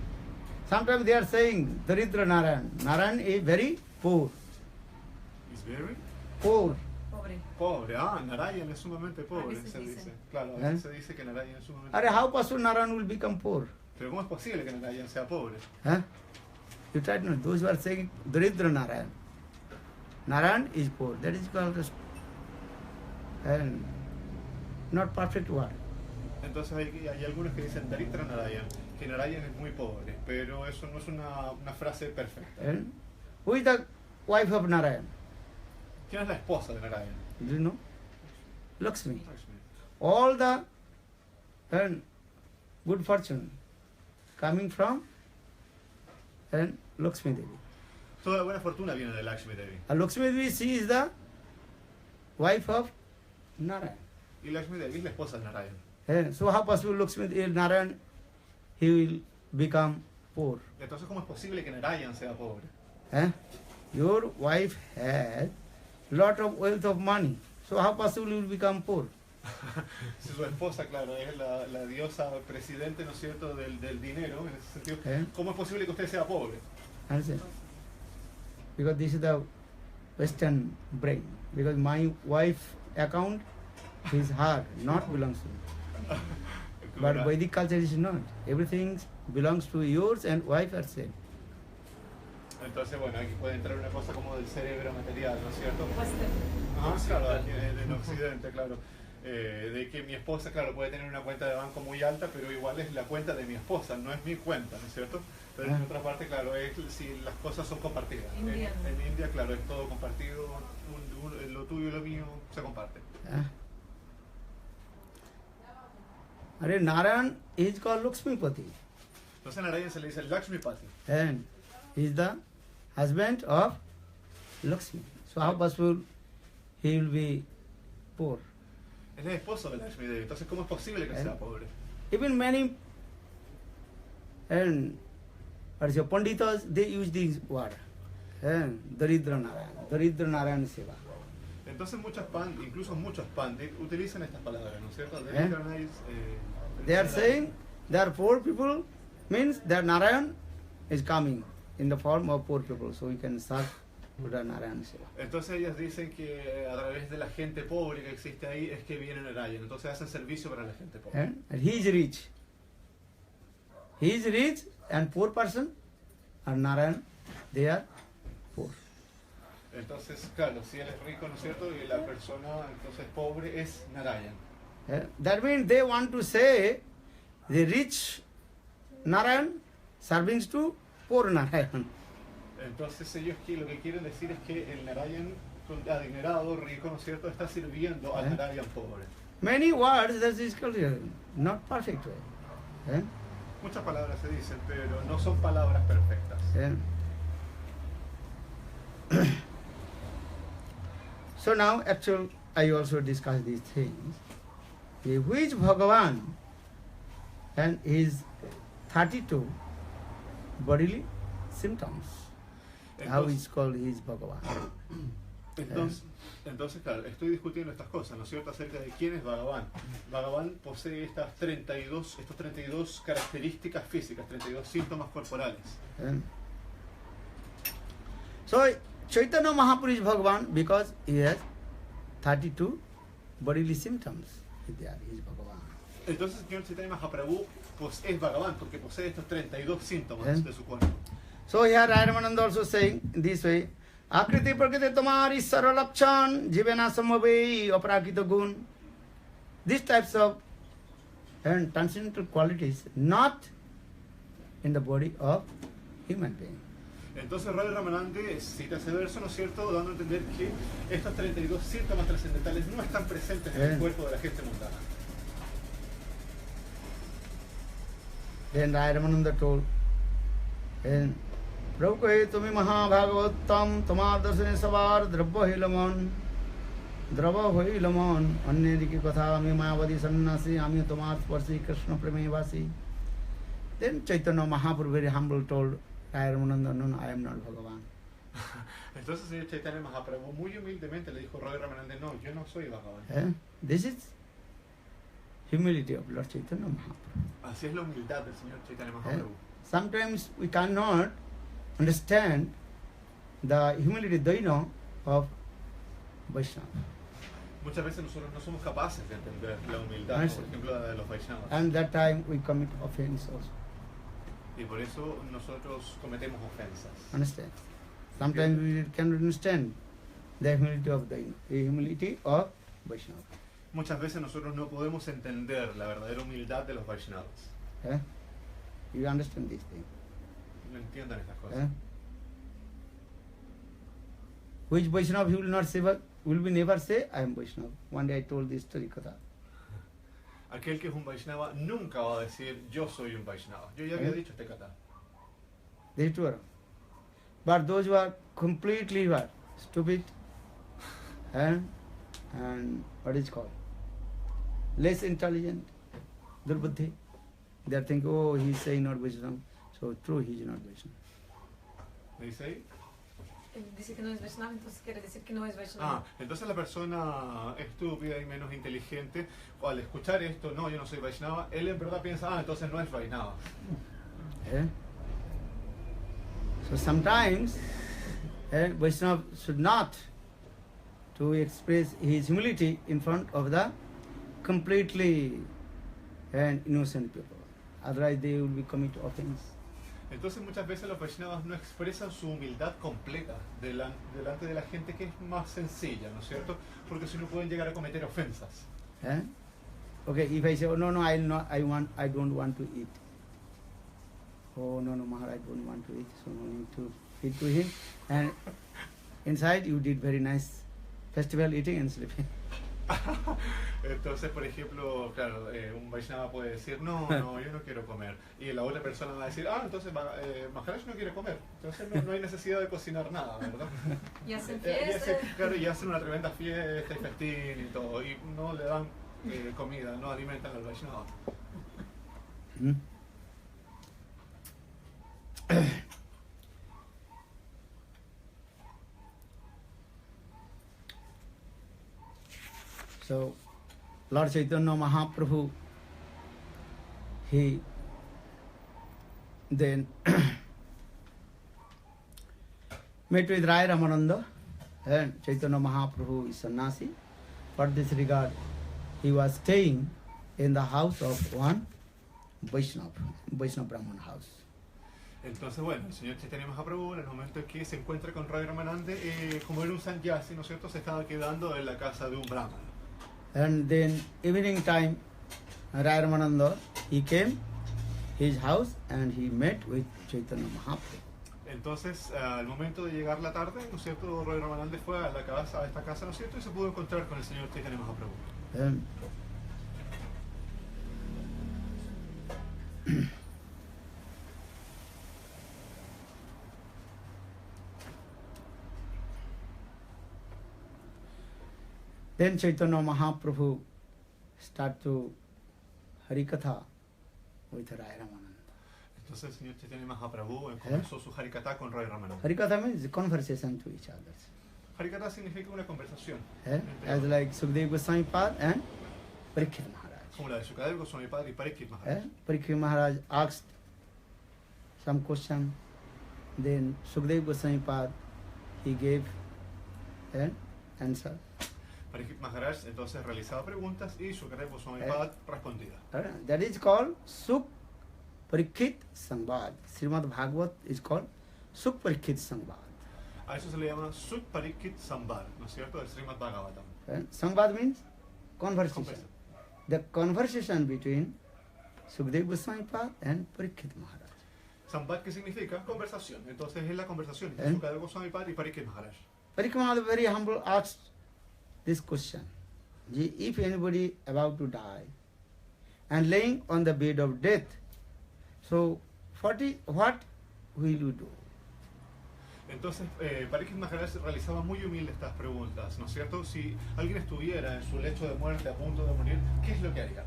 Sometimes they are saying Daridra Narayan. Narayan is very poor. Is very Poor. Pobre. pobre. Narayan es sumamente pobre, veces se dicen. dice. Claro, a veces se dice que Narayan es sumamente Are, pobre. how possible Narayan will become poor? Pero ¿cómo es posible que Narayan sea pobre? Huh? You try to know. Those who are saying Daridra Narayan. Narayan is poor. That is called and not perfect word. Entonces hay algunos que dicen Daritra Narayan, que Narayan es muy pobre, pero eso no es una frase perfecta. And who is the wife of Narayan? ¿Quién es la esposa de Narayan? Do you know? Lakshmi. Lakshmi. All the good fortune coming from Lakshmi Devi. Toda la buena fortuna viene de Lakshmi Devi. And Lakshmi Devi, she is the wife of Narayan. Y Lakshmi Devi es la esposa de Narayan. And so how possible Lakshmi Devi, Narayan, he will become poor? Entonces, ¿cómo es posible que Narayan sea pobre? Your wife has lot of wealth of money. So how possible you will become poor? Si su esposa, claro, es la diosa presidente, ¿no es cierto?, del dinero, en ese sentido, ¿cómo es posible que usted sea pobre? Understand? Because this is the Western brain. Because my wife account is her, not belongs to me. But Vedic culture is not. Everything belongs to yours and wife herself. Entonces, bueno, aquí puede entrar una cosa como del cerebro material, ¿no es cierto? Western. Claro, aquí en Occidente, claro. De que mi esposa, claro, puede tener una cuenta de banco muy alta, pero igual es la cuenta de mi esposa, no es mi cuenta, ¿no es cierto? Pero en otra parte, claro, es si las cosas son compartidas. En India, claro, es todo compartido, lo tuyo y lo mío se comparte. Narayan is called Lakshmipati. Entonces a Narayan se le dice Lakshmipati. And he is the husband of Lakshmi. So how possible he will be poor? Él es esposo de Lakshmi Devi, entonces ¿cómo es posible que sea pobre? Even many Panditas, they use this word. Daridra Narayan. Daridra Narayan Seva. Entonces incluso muchos pandit utilizan estas palabras, ¿no es cierto? Daridra They are saying there are poor people, means that Narayan is coming in the form of poor people, so we can serve Buddha Narayan Seva. Entonces ellos dicen que a través de la gente pobre que existe ahí es que viene Narayan, entonces hacen servicio para la gente pobre. And he is rich. He is rich and poor person, and Narayan, they are poor. Entonces, claro, si él es rico, ¿no es cierto? Y la persona entonces pobre es Narayan. That means they want to say the rich Narayan servings to poor Narayan. Entonces ellos lo que quieren decir es que el Narayan adinerado, rico, ¿no es cierto?, está sirviendo al Narayan pobre. Many words, that is called not perfect way. Muchas palabras se dicen, pero no son palabras perfectas. So now, actually, I also discuss these things. Which Bhagavan and his 32 bodily symptoms. How is called his Bhagavan. Entonces, claro, estoy discutiendo estas cosas, ¿no es cierto?, acerca de quién es Bhagavan. Bhagavan posee estas 32 características físicas, 32 síntomas corporales. So, Chaitanya Mahapurush Bhagavan, because he has 32 bodily symptoms, he is Bhagavan. Entonces, el señor Chaitanya Mahaprabhu es Bhagavan porque posee estos 32 síntomas de su cuerpo. So here Ramananda also saying this way, Akriti prakriti tamar isara lakchan jivena samavei aprakita gun. These types of transcendental qualities not in the body of human being. Entonces Radha Ramanande cita ese verso, ¿no es cierto?, dando a entender que estos 32 síntomas trascendentales no están presentes en el cuerpo de la gente mundana. Then Ramananda told, प्रभु कहे तुम्हें महाभागवतम तुम्हार दर्शने सवार द्रव्य হইল মন অন্যের দিকে কথা আমি মায়াবাদী সন্ন্যাসী আমি তোমার স্পর্শী কৃষ্ণ প্রেমে বাসী। Then Chaitanya Mahaprabhu very humble told Ramananda, no, I am not Bhagavan. Entonces el señor Chaitanya Mahaprabhu muy humildemente le dijo a Radha Ramananda, no, yo no soy Bhagavan. This is humility of Lord Chaitanya Mahaprabhu. Así es la humildad del señor Chaitanya Mahaprabhu. Sometimes we cannot understand the humility daina of Vaishnava. Muchas veces nosotros no somos capaces de entender la humildad, por ejemplo, de los Vaishnavas. And that time we commit offense also. Y por eso nosotros cometemos ofensas. Understand? Sometimes we cannot understand the humility of Vaishnava. Muchas veces nosotros no podemos entender la verdadera humildad de los Vaishnavas. You understand this thing? No entiendan estas cosas. Which Vaishnava he will be never say, I am Vaishnava. One day I told this story Katha. Aquel que es un Vaishnava nunca va a decir, yo soy un Vaishnava. Yo ya había dicho este kata. This is true. But those who are completely stupid and what is called less intelligent, durbuddhi, they are thinking, oh, he is saying not Vaishnava. So true, he is not Vaishnava. ¿Me dice ahí? Dice que no es Vaishnava, entonces quiere decir que no es Vaishnava. Entonces la persona estúpida y menos inteligente, al escuchar esto, no, yo no soy Vaishnava, él en verdad piensa, entonces no es Vaishnava. So sometimes Vaishnava should not to express his humility in front of the completely innocent people. Otherwise they will be commit offense. Entonces muchas veces los Vaishnavas no expresan su humildad completa delante de la gente que es más sencilla, ¿no es cierto? Porque si no pueden llegar a cometer ofensas. Okay, if I say, oh, no, I don't want to eat. Oh, no, Maharaj, I don't want to eat, so no need to feed to him. And inside you did very nice festival eating and sleeping. Entonces, por ejemplo, claro, un Vaishnava puede decir, no, yo no quiero comer. Y la otra persona va a decir, entonces Maharaj no quiere comer. Entonces no hay necesidad de cocinar nada, ¿verdad? Y hacen fiesta. Claro, y hacen una tremenda fiesta y festín y todo. Y no le dan comida, no alimentan al Vaishnava. So, Lord Chaitanya Mahaprabhu, he then met with Rai Ramananda, and Chaitanya Mahaprabhu is sannyasi. For this regard, he was staying in the house of one Vaishnava Brahman house. Entonces, bueno, el señor Chaitanya Mahaprabhu, en el momento en que se encuentra con Rai Ramananda, como era un sannyasi, ¿no es cierto?, se estaba quedando en la casa de un brahmana. And then evening time, Rai Ramananda, he came his house and he met with Chaitanya Mahaprabhu. Entonces, al momento de llegar la tarde, ¿no es cierto?, Rai Ramananda fue a esta casa, ¿no es cierto?, y se pudo encontrar con el señor Chaitanya Mahaprabhu. Then Chaitanya Mahaprabhu start to Harikatha with Rai Ramananda. Entonces el señor Chaitanya Mahaprabhu comenzó su Harikatha con Rai Ramananda. Harikatha means conversation to each other. Harikatha significa una conversación. As like Sukadeva Goswami Pad and Parikshit Maharaj. Como la de Sukadeva Goswami Pad y Parikshit Maharaj. Parikshit Maharaj asked some question, then Sukadeva Goswami Pad he gave an answer. Parikshit Maharaj entonces realizaba preguntas y Sukadeva Goswami Pad respondía. That is called Suk Parikshit Sambad. Srimad Bhagavat is called Suk Parikshit Sambad. A eso se le llama Suk Parikshit Sambad, ¿no es cierto?, del Srimad Bhagavatam. Sambad means conversation. The conversation between Sukadeva Goswami Pad and Parikshit Maharaj. Sambad, ¿qué significa? Conversación. Entonces es la conversación entre Sukadeva Goswami Pad y Parikshit Maharaj. Parikshit Maharaj very humble asked this question: if anybody about to die and laying on the bed of death, so what will you do? Entonces, Parikshit Maharaj realizaba muy humilde estas preguntas, ¿no es cierto? Si alguien estuviera en su lecho de muerte, a punto de morir, ¿qué es lo que haría?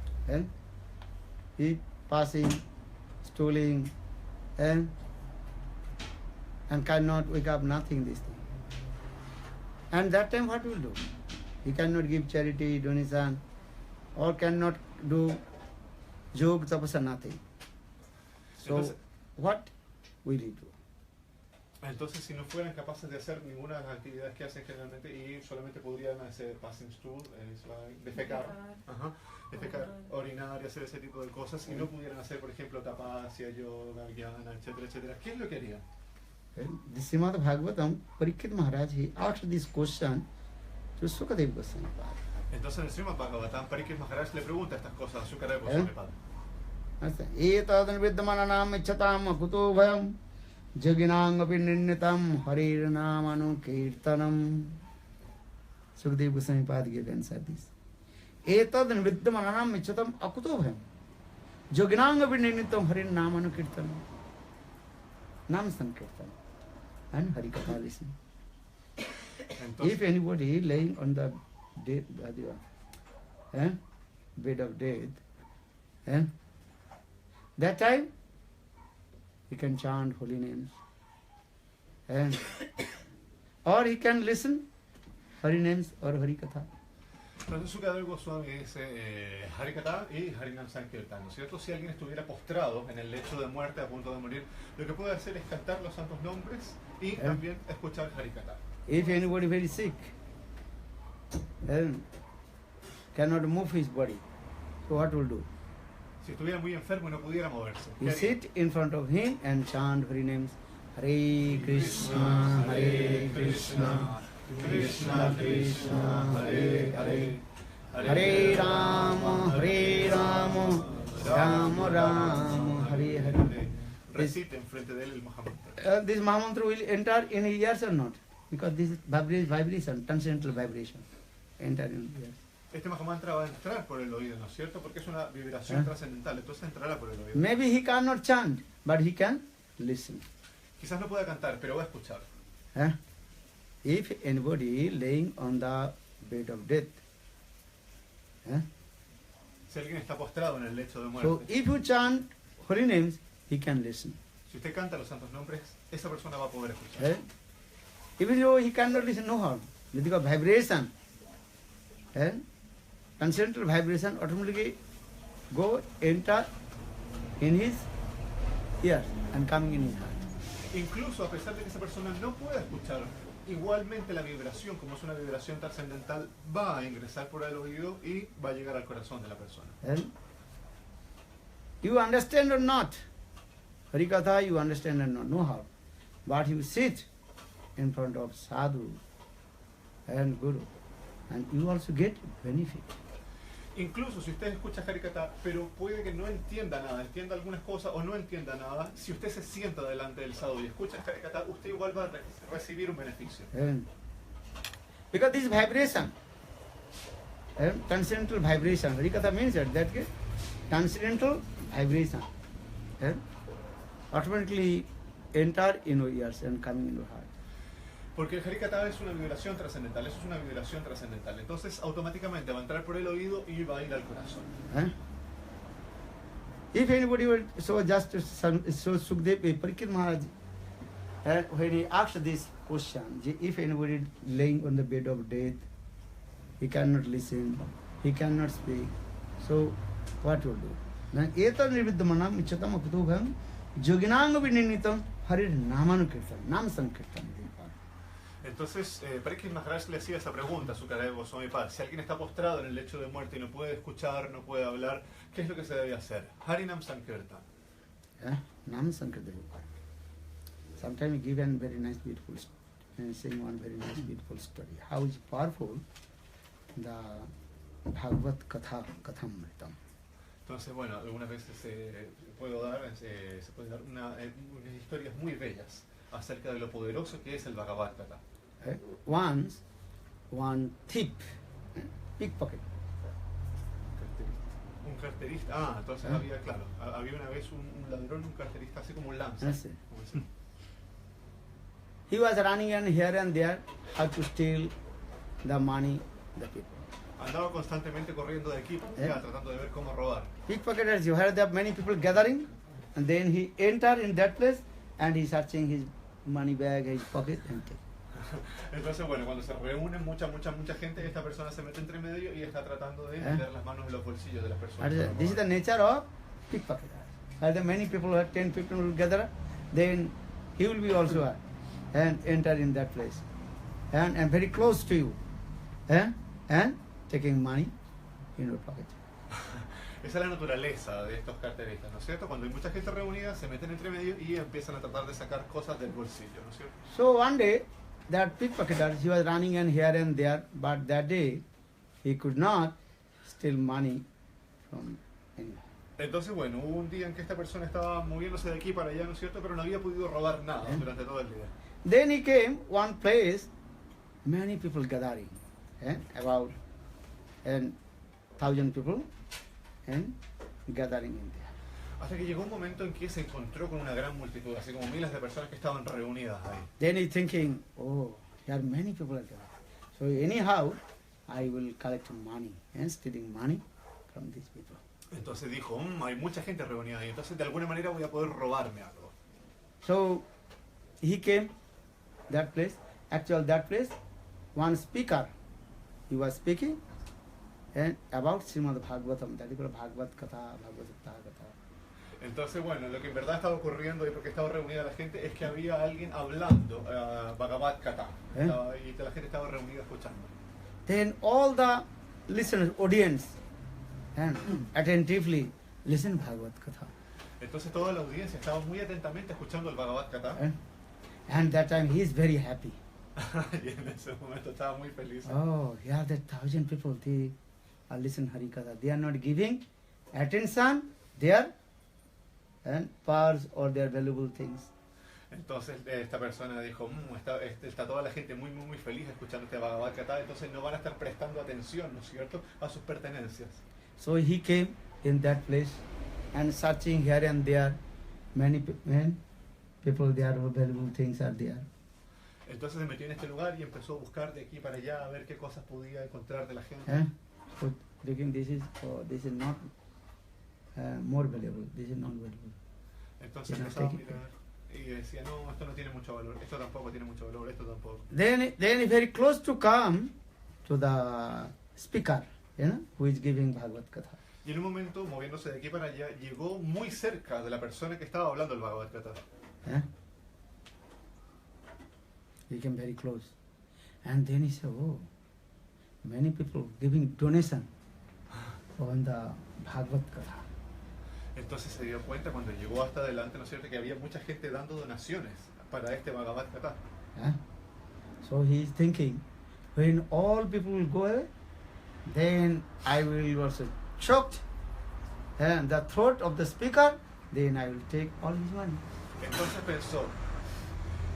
He passing, stooling, and cannot wake up, nothing this thing. And that time what will do? He cannot give charity, donation, or cannot do yoga, tapasya, nothing. So Entonces, what will he do? entonces, si no fueran capaces de hacer ninguna de las actividades que hacen generalmente y solamente podrían hacer passing stool, defecar, defecar, orinar y hacer ese tipo de cosas, y no pudieran hacer, por ejemplo, tapasya, yoga, jnana, etcétera, etcétera, ¿qué es lo que harían? This Srimad Bhagavatam, Parikshit Maharaj, he asked this question to Sukadeva Goswami. Entonces en el Srimad Bhagavatam, Parikshit Maharaj le pregunta estas cosas a Sukadeva Goswami. Etadan viddamananam ichchatam akuto bhayam jaginang api nirnitam harir namanu kirtanam. Sukadeva Goswami gave answer this. Etadan viddamananam ichchatam akuto bhayam jaginang api nirnitam harir namanu kirtanam. Nam Sankirtan and Harikatha listen. If anybody laying on the bed of death, that time he can chant holy names, or he can listen Hari names or Harikatha. Entonces Sukadeva Goswami dice Harikatha y Harinam Sankirtan, ¿no es cierto? Si alguien estuviera postrado en el lecho de muerte a punto de morir, lo que puede hacer es cantar los santos nombres y también escuchar Harikatha. If anybody very sick cannot move his body, so what will do? Si estuviera muy enfermo y no pudiera moverse, You sit in front of him and chant Hari names. Hare Krishna, Hare Krishna, Krishna Krishna, Hare Hare, Hare Rama, Rama Rama, Hare Hare. recite enfrente de él el Mahamantra. This Mahamantra will enter in his ears or not? Because this is vibration, transcendental vibration. Enter in his ears. Este Mahamantra va a entrar por el oído, ¿no es cierto? Porque es una vibración trascendental, entonces entrará por el oído. Maybe he cannot chant, but he can listen. Quizás no pueda cantar, pero va a escuchar. If anybody laying on the bed of death, Si alguien está postrado en el lecho de so muerte, if you chant holy names, he can listen. si usted canta los santos nombres, esa persona va a poder escuchar. Even though he cannot listen, no harm. Because vibration, transcendental vibration automatically go enter in his ears and coming in his heart. Incluso a pesar de que esa persona no pueda escuchar, igualmente la vibración, como es una vibración trascendental, va a ingresar por el oído y va a llegar al corazón de la persona. You understand or not? Harikatha, you understand or not, no harm. But you sit in front of sadhu and guru, and you also get benefit. Incluso si usted escucha Harikatha, pero puede que no entienda nada, entienda algunas cosas o no entienda nada, si usted se sienta delante del sadhu y escucha Harikatha, usted igual va a recibir un beneficio. Because this vibration, transcendental vibration, Harikatha means that transcendental vibration automatically enter in your ears and coming in your heart. Porque el Harikatha es una vibración trascendental, eso es una vibración trascendental. Entonces automáticamente va a entrar por el oído y va a ir al corazón. If anybody will, so Sukadeva, Parikshit Maharaj, when he asked this question, if anybody laying on the bed of death, he cannot listen, he cannot speak, so what will do? Etam nirviddamanam ichchatam akutubham yoginanga vininitam harir namanu kirtan, nam sankirtan. Entonces, Parikshit Maharaj le hacía esa pregunta a Sukadeva Goswami Pad. Si alguien está postrado en el lecho de muerte y no puede escuchar, no puede hablar, ¿qué es lo que se debe hacer? Harinam Sankirtan. Nam Sankirtan. Sometimes he given very nice, beautiful, saying one very nice, beautiful story. How is powerful the Bhagavad Katha Kathamritam. Entonces, bueno, algunas veces se puede dar unas historias muy bellas acerca de lo poderoso que es el Bhagavad Gita. Once, one thief, pickpocket. Un carterista, entonces había una vez un ladrón, un carterista, así como un lanza. He he was running and here and there how to steal the money the people. Andaba constantemente corriendo de aquí para allá, tratando de ver cómo robar. Pickpocketers, you heard that many people gathering, and then he entered in that place and he searching his money bag, his pocket, and take. Entonces, bueno, cuando se reúnen mucha gente, esta persona se mete entre medio y está tratando de meter las manos en los bolsillos de las personas. This is the nature of pickpocket. As the many people, 10 people will gather, then he will be also and enter in that place, and very close to you, and taking money in your pocket. Esa es la naturaleza de estos carteristas, ¿no es cierto? Cuando hay mucha gente reunida, se meten entre medio y empiezan a tratar de sacar cosas del bolsillo, ¿no es cierto? So one day, that pickpocketer, he was running and here and there, but that day he could not steal money from anyone. Entonces, bueno, hubo un día en que esta persona estaba moviéndose de aquí para allá, ¿no es cierto? Pero no había podido robar nada durante todo el día. Then he came one place, many people gathering, about 1,000 people gathering in there. Hasta que llegó un momento en que se encontró con una gran multitud, así como miles de personas que estaban reunidas ahí. Then he thinking, oh, there are many people gathering. So anyhow, I will collect money, stealing money from these people. Entonces dijo, hay mucha gente reunida ahí, entonces de alguna manera voy a poder robarme algo. So he came that place. Actually, that place, one speaker, he was speaking and about Srimad Bhagavatam, that is called Bhagavad Katha, Bhagavad Katha. Entonces, bueno, lo que en verdad estaba ocurriendo y porque estaba reunida la gente es que había alguien hablando Bhagavad Katha y la gente estaba reunida escuchando. Then all the listeners, audience, and attentively listen Bhagavad Katha. Entonces toda la audiencia estaba muy atentamente escuchando el Bhagavad Katha. And that time he is very happy. Y en ese momento estaba muy feliz. Oh, here the 1,000 people, they are listen Hari Katha. They are not giving attention their purse or their valuable things. Entonces esta persona dijo, está toda la gente muy feliz escuchando este Bhagavad Katha, entonces no van a estar prestando atención, ¿no es cierto?, a sus pertenencias. So he came in that place and searching here and there, many people there, valuable things are there. Entonces se metió en este lugar y empezó a buscar de aquí para allá a ver qué cosas podía encontrar de la gente. So thinking this is not more valuable, this is not valuable. Entonces empezaba a mirar y decía, no, esto no tiene mucho valor, esto tampoco tiene mucho valor, esto tampoco. Then very close to come to the speaker, who is giving Bhagavad Katha. Y en un momento, moviéndose de aquí para allá, llegó muy cerca de la persona que estaba hablando el Bhagavad Katha. He came very close. And then he said, oh, many people giving donation on the Bhagavad Katha. Entonces se dio cuenta cuando llegó hasta adelante, ¿no es cierto?, que había mucha gente dando donaciones para este Bhagavad Katha. So he is thinking, when all people will go away, then I will also choke the throat of the speaker, then I will take all his money. Entonces pensó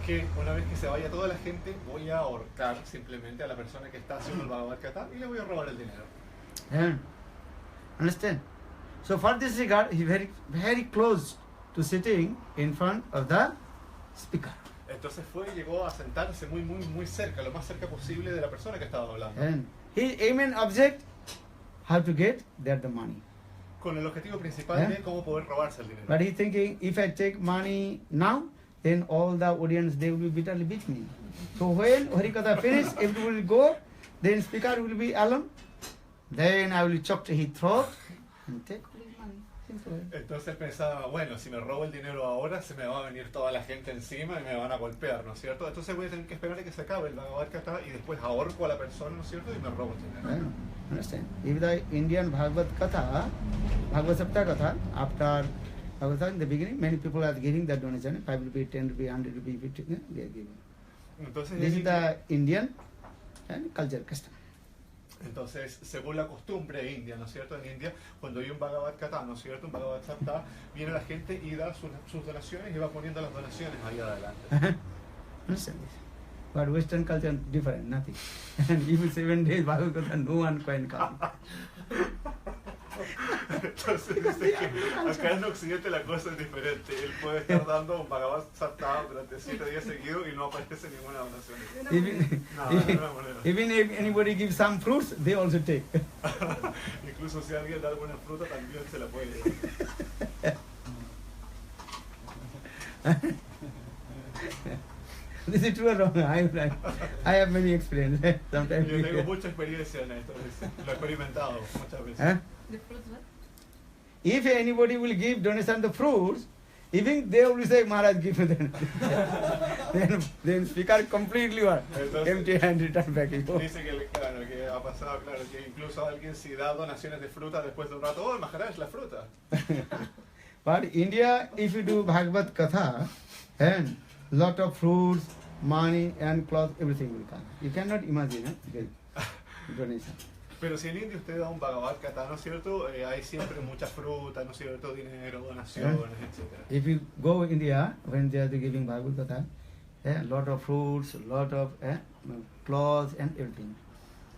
que una vez que se vaya toda la gente, voy a ahorcar simplemente a la persona que está haciendo el Bhagavad Katha y le voy a robar el dinero. Understand? So for this regard, he very close to sitting in front of the speaker. Entonces llegó a sentarse muy cerca, lo más cerca posible de la persona que estaba hablando. And his aim and object, how to get the money. Con el objetivo principal de cómo poder robarse el dinero. But he thinking, if I take money now, then all the audience, they will be bitterly beat me. So when Harikatha finish, everyone will go, then speaker will be alone, then I will choke his throat and take his money. Simple. Entonces pensaba, bueno, si me robo el dinero ahora, se me va a venir toda la gente encima y me van a golpear, ¿no es cierto? Entonces voy a tener que esperar a que se acabe el Bhagavad Katha y después ahorco a la persona, ¿no es cierto? Y me robo el dinero. Understand? If the Indian Bhagavad Katha, Bhagavad Sapta Katha, after Bhagavad Katha, in the beginning, many people are giving that donation, 5 rupees, 10 rupees, 100 rupees, 50, they are giving. Entonces, this is the Indian culture, custom. Entonces, según la costumbre india, ¿no es cierto? En India, cuando hay un Bhagavad Katha, ¿no es cierto? Un Bhagavad Sapta, viene la gente y da sus donaciones y va poniendo las donaciones ahí adelante. Understand this? But Western culture different, nothing. And even 7 days Bhagavad Katha, no one can come. Entonces dice que acá en Occidente la cosa es diferente. Él puede estar dando un Bhagavad Gita durante 7 días seguidos y no aparece ninguna donación. Even, Nada, de ninguna manera. even if anybody gives some fruits, they also take. Incluso si alguien da alguna fruta también se la puede llevar. This is true or wrong? I have many experience. Sometimes Yo tengo mucha experiencia en esto, lo he experimentado muchas veces. Huh? The fruits, what? If anybody will give donation the fruits, even they will say, Maharaj, give me them. then speaker completely what? Entonces- Empty hand return back. Dice que, claro, que ha pasado, claro, que incluso alguien si da donaciones de fruta después de un rato, oh, Maharaj, la fruta. But India, if you do Bhagavad Katha, and lot of fruits, money and cloth, everything will come. You cannot imagine the donation. Pero si en India usted da un Bhagavad Gita, ¿no es cierto? Hay siempre mucha fruta, ¿no es cierto? Dinero, donaciones, etc. If you go India, when they are giving Bhagavad Katha, lot of fruits, lot of clothes and everything.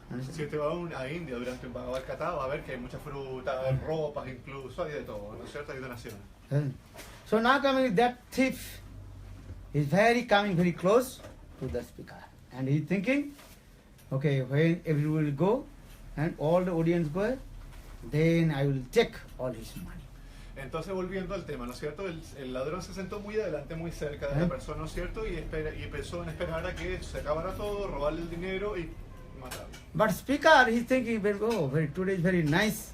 Si Understand? usted va a India durante un Bhagavad Gita, va a ver que hay mucha fruta, hay ropas incluso, hay de todo, ¿no es cierto? Hay donaciones. So now coming, that thief is coming very close to the speaker. And he's thinking, okay, when everyone will go and all the audience go, then I will take all his money. Entonces, volviendo al tema, ¿no es cierto? El ladrón se sentó muy adelante, muy cerca de la persona, ¿no es cierto? Y pensó en esperar a que se acabara todo, robarle el dinero y matarlo. But speaker, he's thinking, today is very nice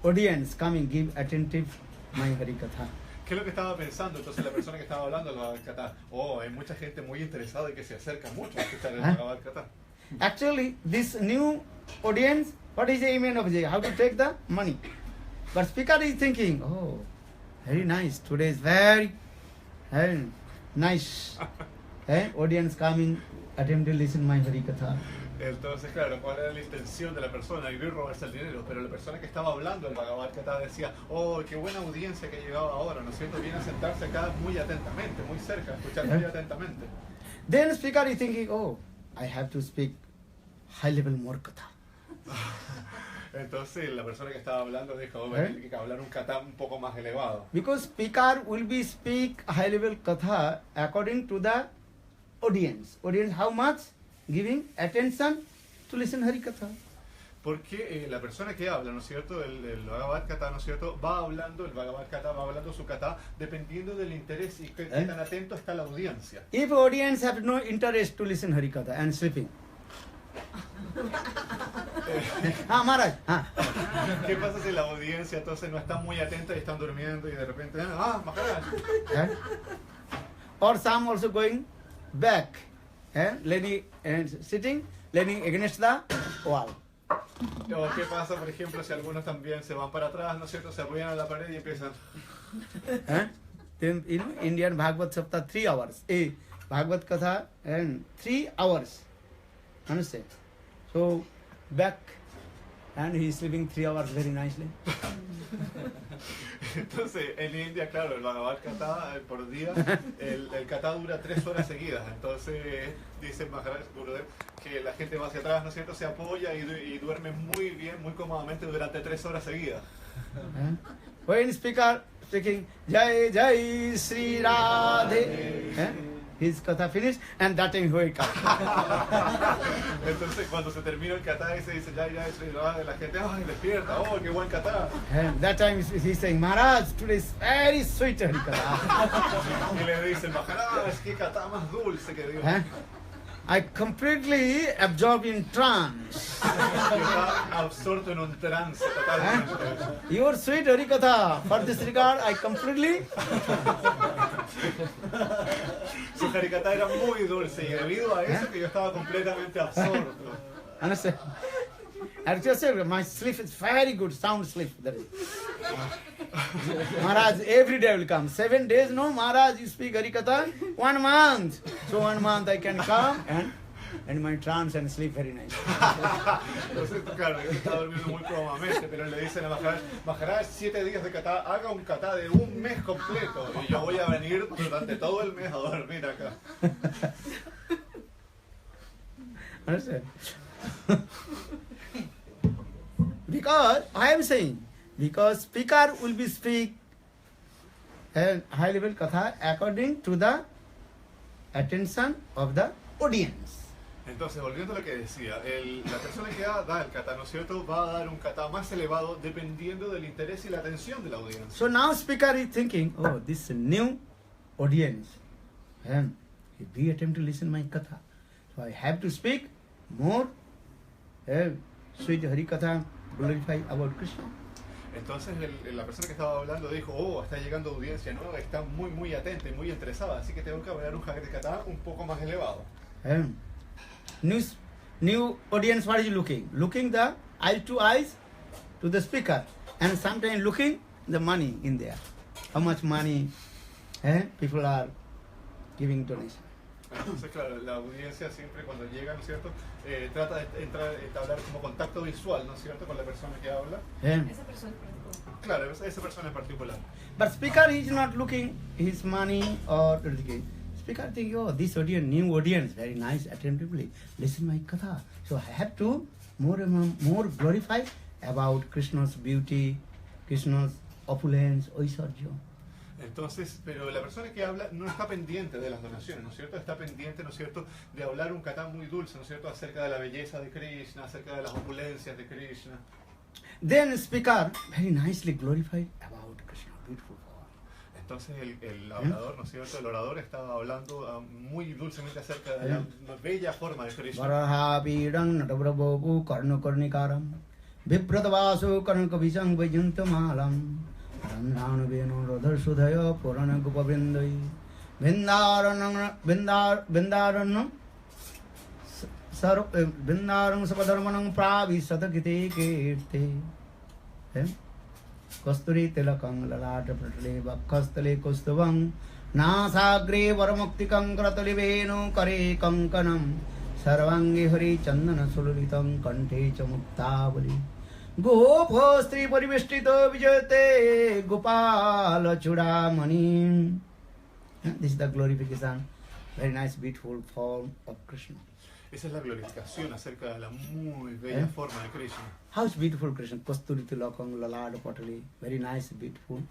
audience coming, give attentive my Harikatha. ¿Qué es lo que estaba pensando? Entonces la persona que estaba hablando del Bhagavad Gita, oh, hay mucha gente muy interesada y que se acerca mucho a escuchar el Bhagavad Gita. Actually, this new audience, what is the aim of it? How to take the money? But speaker is thinking, oh, very nice. Today is very nice. Audience coming, attempt to listen my Harikatha. Entonces, claro, ¿cuál era la intención de la persona? Ir y robarse el dinero. Pero la persona que estaba hablando del Bhagavad Gita decía, oh, qué buena audiencia que ha llegado ahora, ¿no es cierto? Viene a sentarse acá muy atentamente, muy cerca, a escuchar muy atentamente. Then speaker is thinking, oh, I have to speak high level more katha. Entonces la persona que estaba hablando dijo, oh, hay que hablar un kata un poco más elevado. Because speaker will be speak high level katha according to the audience. Audience how much? Giving attention to listen Harikatha. Porque la persona que habla, ¿no es cierto? El Bhagavad Gita, ¿no es cierto? Va hablando, el Bhagavad Gita va hablando su kata dependiendo del interés y qué tan atento está la audiencia. If audience have no interest to listen Harikatha and sleeping. Maharaj. ¿Qué pasa si la audiencia entonces no está muy atenta y están durmiendo y de repente, Maharaj? Or some also going back, leaning sitting, leaning against the wall. O qué pasa, por ejemplo, si algunos también se van para atrás, ¿no es cierto? Se apoyan a la pared y empiezan. Then Indian Bhagavad Sapta 3 hours. Bhagavad Katha and 3 hours. Understand? So back and he is sleeping 3 hours very nicely. Entonces, en India, claro, el Bhagavad Gita por día, el kata dura 3 horas seguidas. Entonces, dice Maharaj Gurudev que la gente va hacia atrás, ¿no es cierto? Se apoya y duerme muy bien, muy cómodamente durante 3 horas seguidas. When speaker speaking Jai Jai Sri Radhe, his katha finished and that time he wake up. Entonces, cuando se termina el kata y se dice ya, la gente, ¡ay, despierta! ¡Oh, qué buen kata! And that time he's saying, Maharaj, today is very sweet Harikatha. Y le dicen, Maharaj, qué kata más dulce que dio. I completely absorbed in trance. Está absorto en un trance totalmente. Your sweet Harikatha, for this regard, I completely. Su Harikatha era muy dulce y debido a eso que yo estaba completamente absorto. Understand? And just say, my sleep is very good, sound sleep. That is. Maharaj, every day will come. 7 days, no, Maharaj, you speak Harikatha, 1 month. So 1 month I can come and my trance and sleep very nice. Entonces, claro, yo estaba durmiendo muy cómodamente, pero le dicen a Maharaj, 7 días de kata, haga un kata de 1 mes completo y yo voy a venir durante todo el mes a dormir acá. Understand? Because I am saying, Because speaker will be speak a high level katha according to the attention of the audience. Entonces, volviendo a lo que decía, la persona que da el kata, ¿no es cierto?, va a dar un kata más elevado dependiendo del interés y la atención de la audiencia. So now speaker is thinking, oh, this new audience, and he be attempt to listen my katha. So I have to speak more sweet Hari Katha, glorify about Krishna. Entonces la persona que estaba hablando dijo, oh, está llegando audiencia nueva, está muy muy atenta y muy interesada, así que tengo que hablar un kata un poco más elevado. New audience, what is looking? Looking the eyes to the speaker, and sometimes looking the money in there. How much money people are giving donation. Entonces, claro, la audiencia siempre cuando llega, ¿no es cierto?, trata de entablar como contacto visual, ¿no es cierto?, con la persona que habla. Esa persona en particular. Claro, esa persona en particular. But speaker is not looking his money or anything. Speaker thinking, oh, this audience, new audience, very nice, attentively listen my katha. So I have to more glorify about Krishna's beauty, Krishna's opulence, Oisarjo. Entonces, pero la persona que habla no está pendiente de las donaciones, ¿no es cierto? Está pendiente, ¿no es cierto?, de hablar un kata muy dulce, ¿no es cierto?, acerca de la belleza de Krishna, acerca de las opulencias de Krishna. Then speaker very nicely glorified about Krishna, beautiful form. Entonces el hablador, ¿no es cierto?, el orador estaba hablando muy dulcemente acerca de la bella forma de Krishna. Varahapiram natabrabogu karnakarnikaram vipratavasu karnakabhisam vajantamalam Randhanu venu radhar sudhaya purana gopavrindai Vindaranam Vindaram sapadharmanam pravisatagite kirte Kasturi tilakam lalata pratale vakkastale kustavam Nasagre varamuktikam kratali venu kare kankanam Sarvangi hari chandana sululitam kante chamuktavali Gopa Stri Pariveshtito Vijate Gopala Chudamani. This is the glorification, very nice, beautiful form of Krishna. Esa es la glorificación acerca de la muy bella forma de Krishna. How is beautiful Krishna? Kasturi Tilakam Lalada Patali. Very nice, beautiful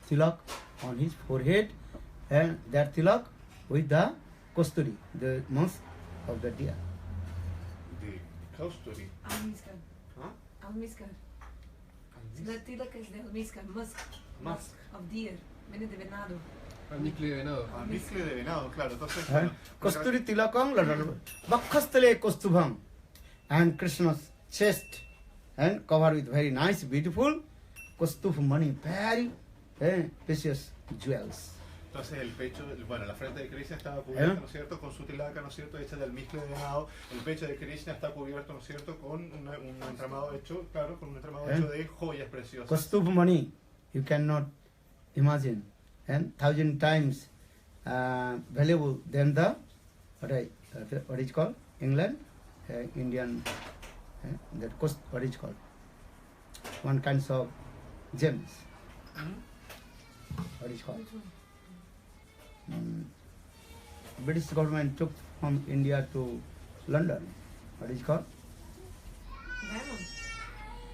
tilak on his forehead, and that tilak with the Kasturi, the musk of the deer. De Kausturi. Almizgar. ¿Ah? Almizgar. La tilak es de almizgar, musk. Musk. Of deer. Viene de venado. Almizcle de venado. Almizcle de venado, claro. Entonces, Kasturi Tilakam Lalada Vakkastale Kastubham, and Krishna's chest and covered with very nice, beautiful Kastub money, very precious jewels. Entonces el pecho, bueno, la frente de Krishna estaba cubierta, ¿no es cierto?, con su tilaka, ¿no es cierto?, hecha de almizcle de venado. El pecho de Krishna está cubierto, ¿no es cierto?, con un entramado hecho, claro, con un entramado hecho de joyas preciosas. Kastub money, you cannot imagine, and 1,000 times valuable than the what is called England, Indian, that cost what is called one kinds of gems. What is called? British government took from India to London. What is called?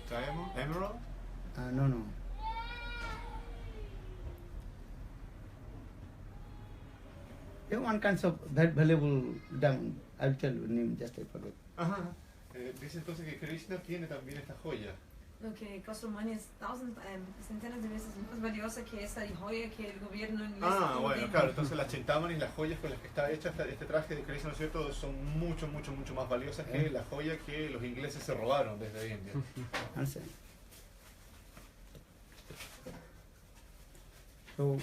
Diamond. Emerald? No. One kinds of that valuable diamond. I'll tell you the name, just I forget. Ajá. Dice entonces que Krishna tiene también esta joya. Lo que costó money es centenas de veces más valiosa que esa joya que el gobierno inglés. Bueno, claro, entonces las chintamani y las joyas con las que está hecha este traje de Krishna, ¿no es cierto?, son mucho más valiosas que la joya que los ingleses se robaron desde India. Understand? So,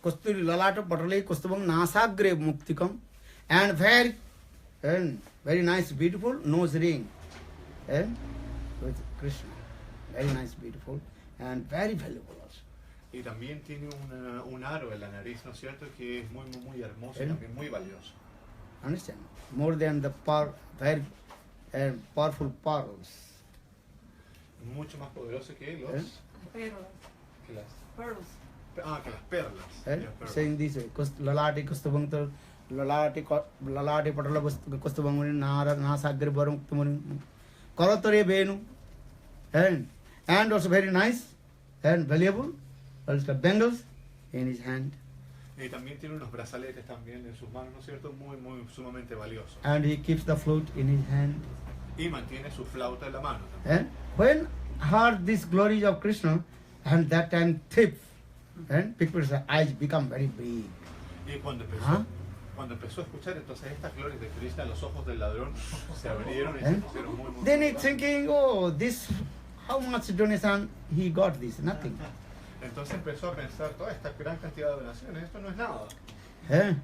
Kasturi Lalata Patale Kastubam Nasagre Muktikam, and very nice, beautiful nose ring with Krishna. Very nice, beautiful, and very valuable also. Y también tiene un aro en la nariz, ¿no es cierto?, que es muy hermoso y también muy valioso. Understand? More than the very powerful pearls. Mucho más poderoso que los... Perlas. Que las... Pearls. que las perlas. Yes, perlas. Saying this way, Lalati Kastubang Lalati Patala Kastubang Nasagre Barum Karatare Benu, and also very nice and valuable, also bangles in his hand, Y también tiene unos brazaletes también en sus manos, ¿no es cierto? Muy, muy sumamente valiosos. and he keeps the flute in his hand. Y mantiene su flauta en la mano también. And when heard this glories of Krishna, and that time thief, and people's eyes become very big. Y cuando empezó, ¿Ah? cuando empezó a escuchar entonces estas glorias de Krishna, los ojos del ladrón se abrieron y se ¿Eh? pusieron muy, muy Then he grandes. thinking, oh, this, how much donation he got this? Nothing. Entonces empezó a pensar, toda esta gran cantidad de donaciones, esto no es nada. Eh?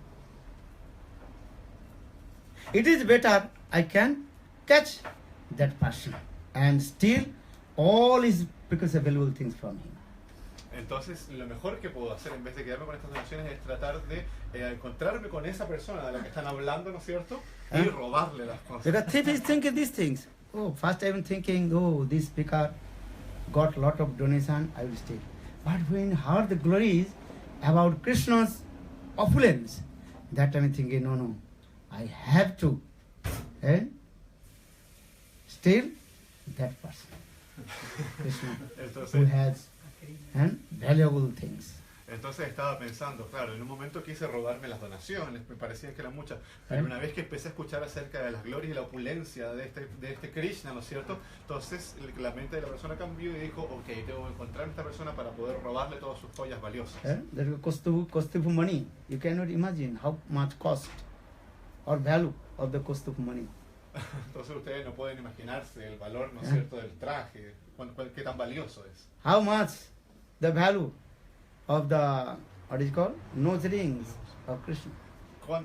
It is better I can catch that person and steal all his because valuable things from him. Entonces lo mejor que puedo hacer en vez de quedarme con estas donaciones es tratar de encontrarme con esa persona de la que están hablando, ¿no es cierto? Y ¿Eh? robarle las cosas. Because thief is thinking these things. Oh, first I'm thinking, oh, this speaker got lot of donation, I will steal. But when heard the glories about Krishna's opulence, that time I'm thinking, no, I have to steal that person. Krishna, who Entonces, has valuable things. entonces estaba pensando, claro, en un momento quise robarme las donaciones, me parecía que eran muchas, pero una vez que empecé a escuchar acerca de las glorias y la opulencia de este Krishna, ¿no es cierto? Entonces la mente de la persona cambió y dijo, ok, tengo que encontrar a esta persona para poder robarle todas sus joyas valiosas. That cost of money. You cannot imagine how much cost or value of the cost of money. Entonces ustedes no pueden imaginarse el valor, ¿no es cierto?, del traje, qué tan valioso es. How much the value of the, what is called, nose rings of Krishna.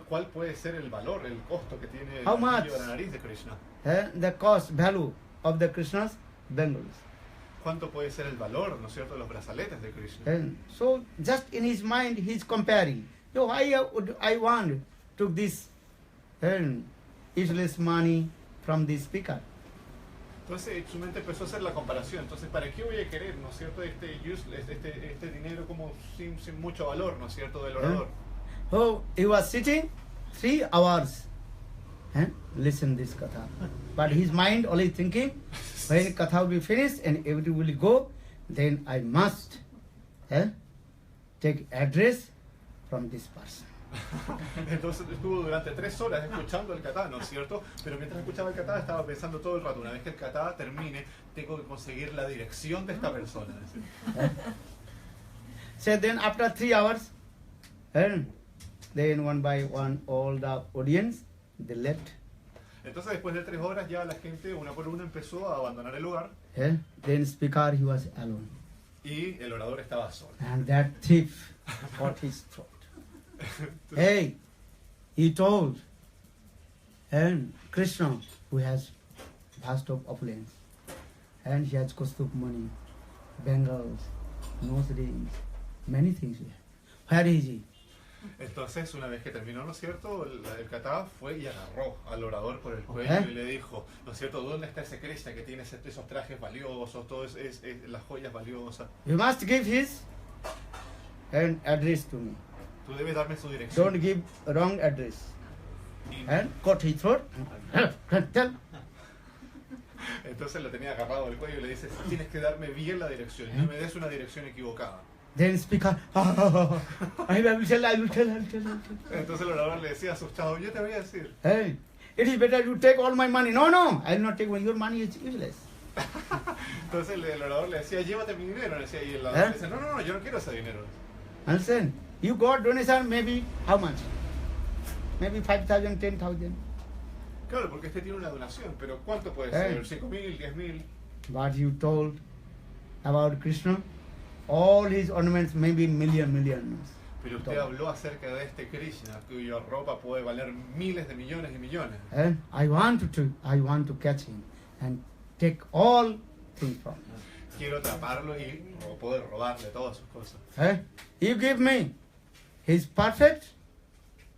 ¿Cuál puede ser el valor, el costo que tiene el How anillo much? de la nariz de Krishna? The cost, value of the Krishna's bangles. ¿Cuánto puede ser el valor, ¿no es cierto?, de los brazaletes de Krishna? And so just in his mind he's comparing. So why would I want to this useless money from this speaker? Entonces su mente empezó a hacer la comparación. Entonces, ¿para qué voy a querer, ¿no es cierto?, este dinero como sin mucho valor, ¿no es cierto?, del orador. Oh, he was sitting 3 hours. Listen this katha. But his mind only thinking, when katha will be finished and everybody will go, then I must take address from this person. Entonces estuvo durante 3 horas escuchando el katha, ¿no es cierto? Pero mientras escuchaba el katha estaba pensando todo el rato, una vez que el katha termine, tengo que conseguir la dirección de esta persona. So then after 3 hours, then one by one all the audience, they left. Entonces después de 3 horas ya la gente una por una empezó a abandonar el lugar Then speaker, he was alone. y el orador estaba solo. And that thief got his throat. Hey, he told, and Krishna, who has vast of opulence, and he has cost of money, bangles, nose rings, many things here. Where is he? Entonces, una vez que terminó, ¿no es cierto?, el katha fue y agarró al orador por el cuello ¿Eh? y le dijo, ¿no es cierto?, ¿dónde está ese Krishna que tiene esos trajes valiosos, todas las joyas valiosas? You must give his address to me. Tú debes darme su dirección. Don't give wrong address. Y And cut his throat. Tell. entonces lo tenía agarrado del cuello y le dice, tienes que darme bien la dirección, no me des una dirección equivocada. Then speaker, I will tell. Entonces el orador le decía asustado, yo te voy a decir. Hey, it is better you take all my money. No, I will not take your money. It's useless. Entonces el orador le decía, llévate mi dinero. Le decía, y el orador le decía, no, yo no quiero ese dinero. Understand? You got donation, maybe how much? Maybe 5,000, 10,000. Claro, porque este tiene una donación, pero ¿cuánto puede Eh. ser? ¿5,000, 10,000? But you told about Krishna, all his ornaments maybe millions. Pero usted habló acerca de este Krishna, cuya ropa puede valer miles de millones y millones. And I want to catch him and take all things from him. Quiero atraparlo y poder robarle todas sus cosas. You give me his perfect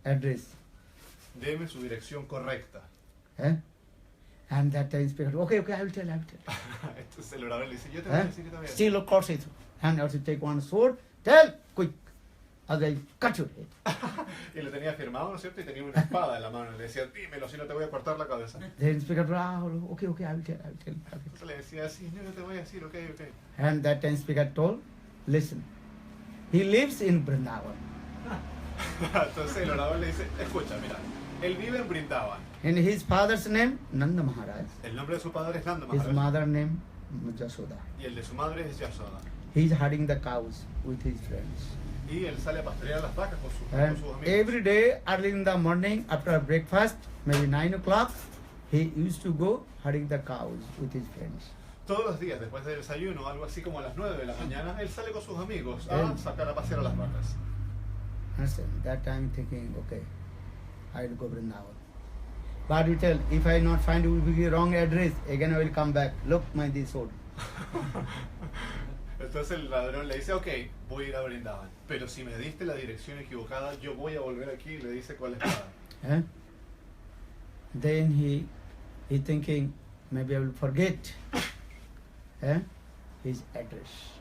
address. Deme su dirección correcta. And that time speaker, okay, I will tell. Entonces el orador le dice, yo te voy a decir que te voy a decir. Still of course it. And also take one sword, tell, quick, as I cut your head. Y lo tenía firmado, ¿no es cierto? Y tenía una espada en la mano. Y le decía, dímelo, si no te voy a cortar la cabeza. Then speaker, okay, okay, I will tell. Okay. Entonces le decía, sí, no te voy a decir, ok. And that time speaker told, listen, he lives in Vrindavan. Entonces el orador le dice, escucha, mira, él vive en Brindavan. And his father's name, Nanda Maharaj. El nombre de su padre es Nanda His Maharaj. mother name, Jasoda. Y el de su madre es Yasoda. He is herding the cows with his friends. Y él sale a pastorear las vacas con sus And amigos. every day, early in the morning, after breakfast, maybe 9 o'clock, he used to go herding the cows with his friends. Todos los días, después del desayuno, algo así como a las 9 de la mañana, él sale con sus amigos a sacar a pasear a las vacas. Understand? That time thinking, okay, I will go Vrindavan. But you tell, if I not find, it will be the wrong address. Again I will come back. Look, my this sword. Entonces el ladrón le dice, ok, voy a ir a Brindavan, pero si me diste la dirección equivocada, yo voy a volver aquí y le dice cuál es la... Then he thinking, maybe I will forget his address.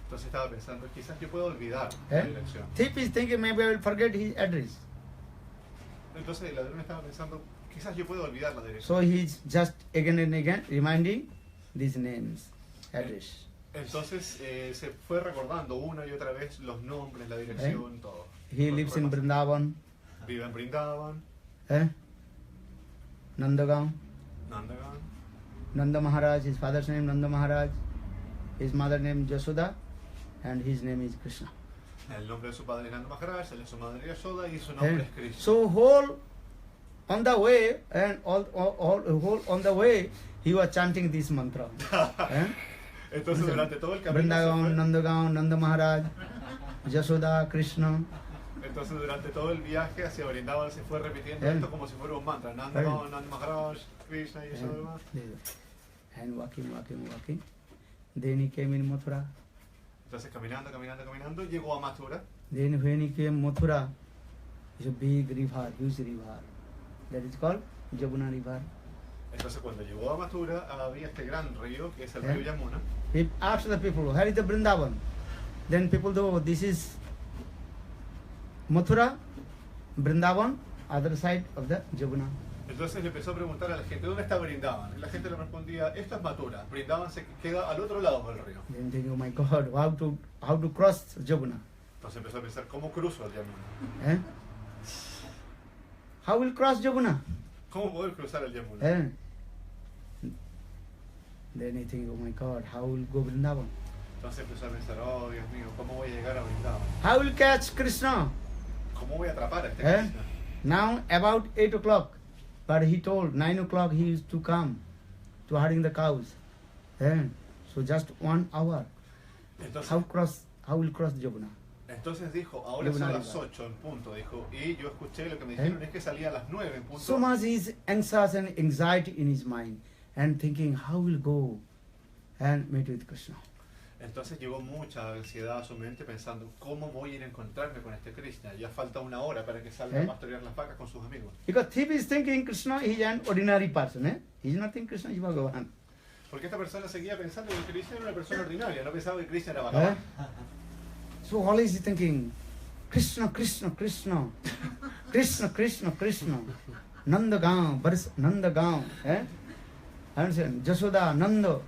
Entonces estaba pensando, quizás yo puedo olvidar la dirección. Thief is thinking, maybe I will forget his address. Entonces el ladrón estaba pensando, quizás yo puedo olvidar la dirección. So he's just again and again reminding these names, address. Entonces se fue recordando una y otra vez los nombres, la dirección, todo. He lives in Vrindavan, Vive en Brindavan, Nandagaon, Nandagan, Nanda Maharaj, his father's name Nanda Maharaj, his mother name Jasoda, and his name is Krishna. el nombre de su padre es Nanda Maharaj, el de su madre es Yasoda y su nombre es Krishna. So whole on the way and all whole on the way he was chanting this mantra. Entonces durante todo el camino Vrindavan, Nandagaon, Nanda Maharaj, Jasoda, Krishna. Entonces durante todo el viaje hacia Brindavan se fue repitiendo esto como si fuera un mantra. Nandagan, Nanda Maharaj, Krishna y eso demás. And walking. Then he came in Mathura. Entonces caminando, llegó a Mathura. Then when he came Mathura, it's a big river, huge river. That is called Yamuna River. Entonces cuando llegó a Mathura había este gran río que es el río Yamuna. He asked the people, where is the Vrindavan? Then people know this is Mathura, Vrindavan, other side of the Yamuna. Entonces le empezó a preguntar a la gente, ¿dónde está Brindavan? Y la gente le respondía, esto es Mathura. Brindavan se queda al otro lado del río. Then thinking, oh my God, how to cross Yamuna? Entonces empezó a pensar, ¿cómo cruzo el Yamuna? How will cross Yamuna? ¿Cómo poder cruzar el Yamuna? Then he think, oh my God, how will go Vrindavan? Entonces empezó a pensar, oh Dios mío, ¿cómo voy a llegar a Brindavan? How will catch Krishna? ¿Cómo voy a atrapar a este Krishna? Now about 8 o'clock, but he told 9 o'clock he used to come to herding the cows. So just 1 hour. Entonces, How will cross Yamuna? Entonces dijo, ahora son las 8 en punto, dijo, y yo escuché lo que me dijeron es que salía a las 9 en punto. So much is anxious and anxiety in his mind and thinking how will go and meet with Krishna. Entonces llegó mucha ansiedad a su mente pensando, ¿cómo voy a ir a encontrarme con este Krishna? Ya falta 1 hora para que salga a pastorear las vacas con sus amigos. Because thief is thinking Krishna is an ordinary person. He is not thinking Krishna is Bhagavan. Porque esta persona seguía pensando que Krishna era una persona ordinaria, no pensaba que Krishna era Bhagavan. So always is thinking Krishna, Krishna, Krishna, Krishna, Krishna, Krishna, Nandagaon, Nandagaon, understand? Jasoda, Nanda,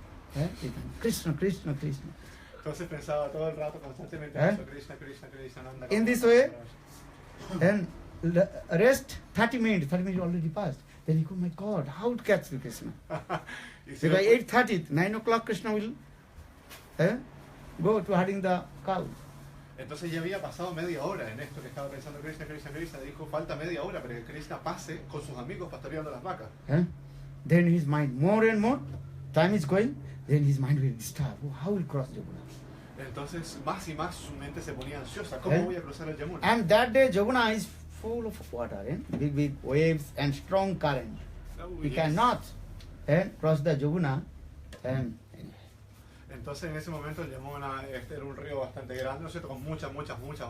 Krishna, Krishna, Krishna. Entonces pensaba todo el rato constantemente en eso, Krishna, Krishna, Krishna, Nandagaon. In this way, and rest 30 minutes already passed. Then he go, my God, how to catch the Krishna? Because 8:30, 9 o'clock Krishna will go to herding the cows. Entonces ya había pasado media hora en esto que estaba pensando Krishna, Krishna, Krishna. Dijo, falta media hora para que Krishna pase con sus amigos pastoreando las vacas. Then his mind, more and more, time is going, then his mind will start. Oh, how will cross Yamuna? Entonces más y más su mente se ponía ansiosa. ¿Cómo voy a cruzar el Yamuna? And that day Yamuna is full of water, big waves and strong current. He cannot cross the Yamuna. Entonces en ese momento el Yamuna era un río bastante grande, ¿no es cierto? Con muchas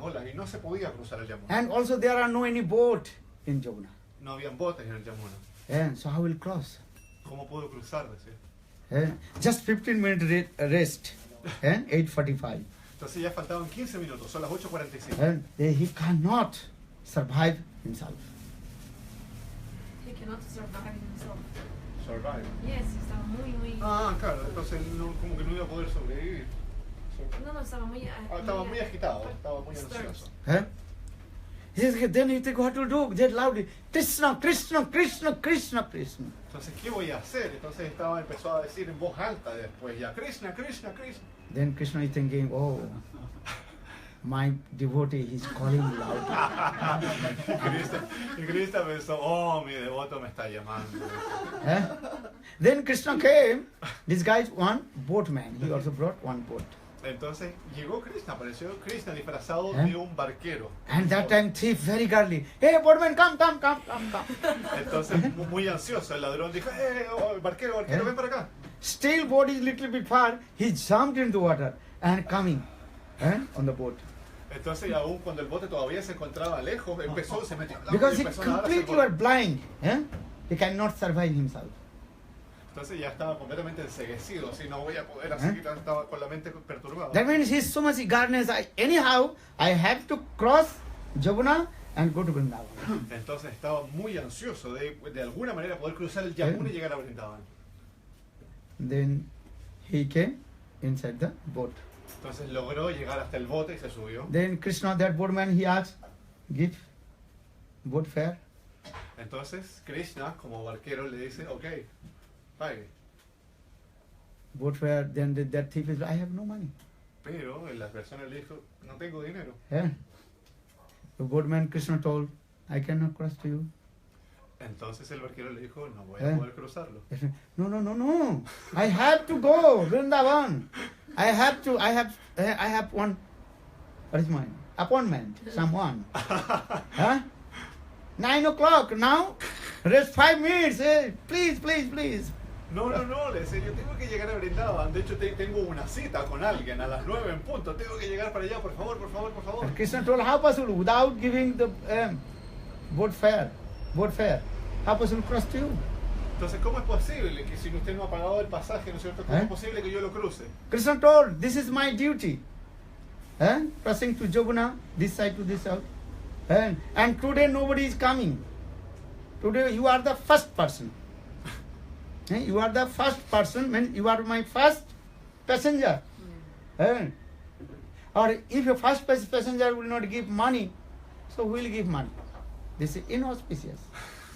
olas y no se podía cruzar el Yamuna. And also there are no any boat in Yamuna. No habían botes en el Yamuna. So how will cross? ¿Cómo puedo cruzar? Decía. Just 15 minutes rest. 8:45. Entonces ya faltaban 15 minutos, son las 8:45. He cannot survive himself. He cannot survive himself. Survive. Yes, estaba muy... Ah, claro, entonces no, como que no iba a poder sobrevivir. No, estaba muy... Estaba muy agitado, estaba muy ansioso. Huh? He says, then you think what to do? They loudly, Krishna, Krishna, Krishna, Krishna, Krishna. Entonces, ¿qué voy a hacer? Entonces empezó a decir en voz alta después, ya, Krishna, Krishna, Krishna. Then Krishna is thinking, oh, my devotee is calling loudly. Y Krishna pensó, oh, mi devoto me está llamando. Then Krishna came. This guy is one boatman. He also brought one boat. Entonces llegó Krishna, apareció Krishna disfrazado de un barquero. And that time thief very girly. Hey, boatman, come. Entonces, muy ansioso, el ladrón dijo, barquero, ven para acá. Still boat is little bit far. He jumped into the water and coming on the boat. Entonces, aún cuando el bote todavía se encontraba lejos, se metió al agua Because y he empezó a nadar hacia el completely were bote. blind. He cannot survive himself. Entonces ya estaba completamente enceguecido, así no voy a poder, así que estaba con la mente perturbada. That means he's so much eagerness. Anyhow, I have to cross Jamuna and go to Vrindavan. Entonces estaba muy ansioso de alguna manera poder cruzar el Yamuna y llegar a Vrindavan. Then he came inside the boat. Entonces logró llegar hasta el bote y se subió. Then Krishna, that boatman, he asked, give boat fare. Entonces Krishna, como barquero, le dice, ok, pague. Boat fare, then that thief is, I have no money. Pero la persona le dijo, no tengo dinero. The boatman, Krishna told, I cannot cross to you. Entonces el barquero le dijo, no voy a poder cruzarlo. No. I have to go, Vrindavan. I have one, what is mine? Appointment, someone. 9 o'clock now. Rest 5 minutes. Please. No, le decía, yo tengo que llegar a Vrindavan. De hecho, tengo una cita con alguien a las 9 en punto. Tengo que llegar para allá, por favor. And Krishna told, how possible without giving the boat fare? How possible cross to you? Entonces, ¿cómo es posible que si usted no ha pagado el pasaje, ¿no es cierto? ¿Cómo es posible que yo lo cruce? Krishna told, this is my duty. Crossing to Jamuna, this side to this side. And today nobody is coming. Today you are the first person. You are the first person, means you are my first passenger. Or if your first passenger will not give money, so who will give money? This is inauspicious.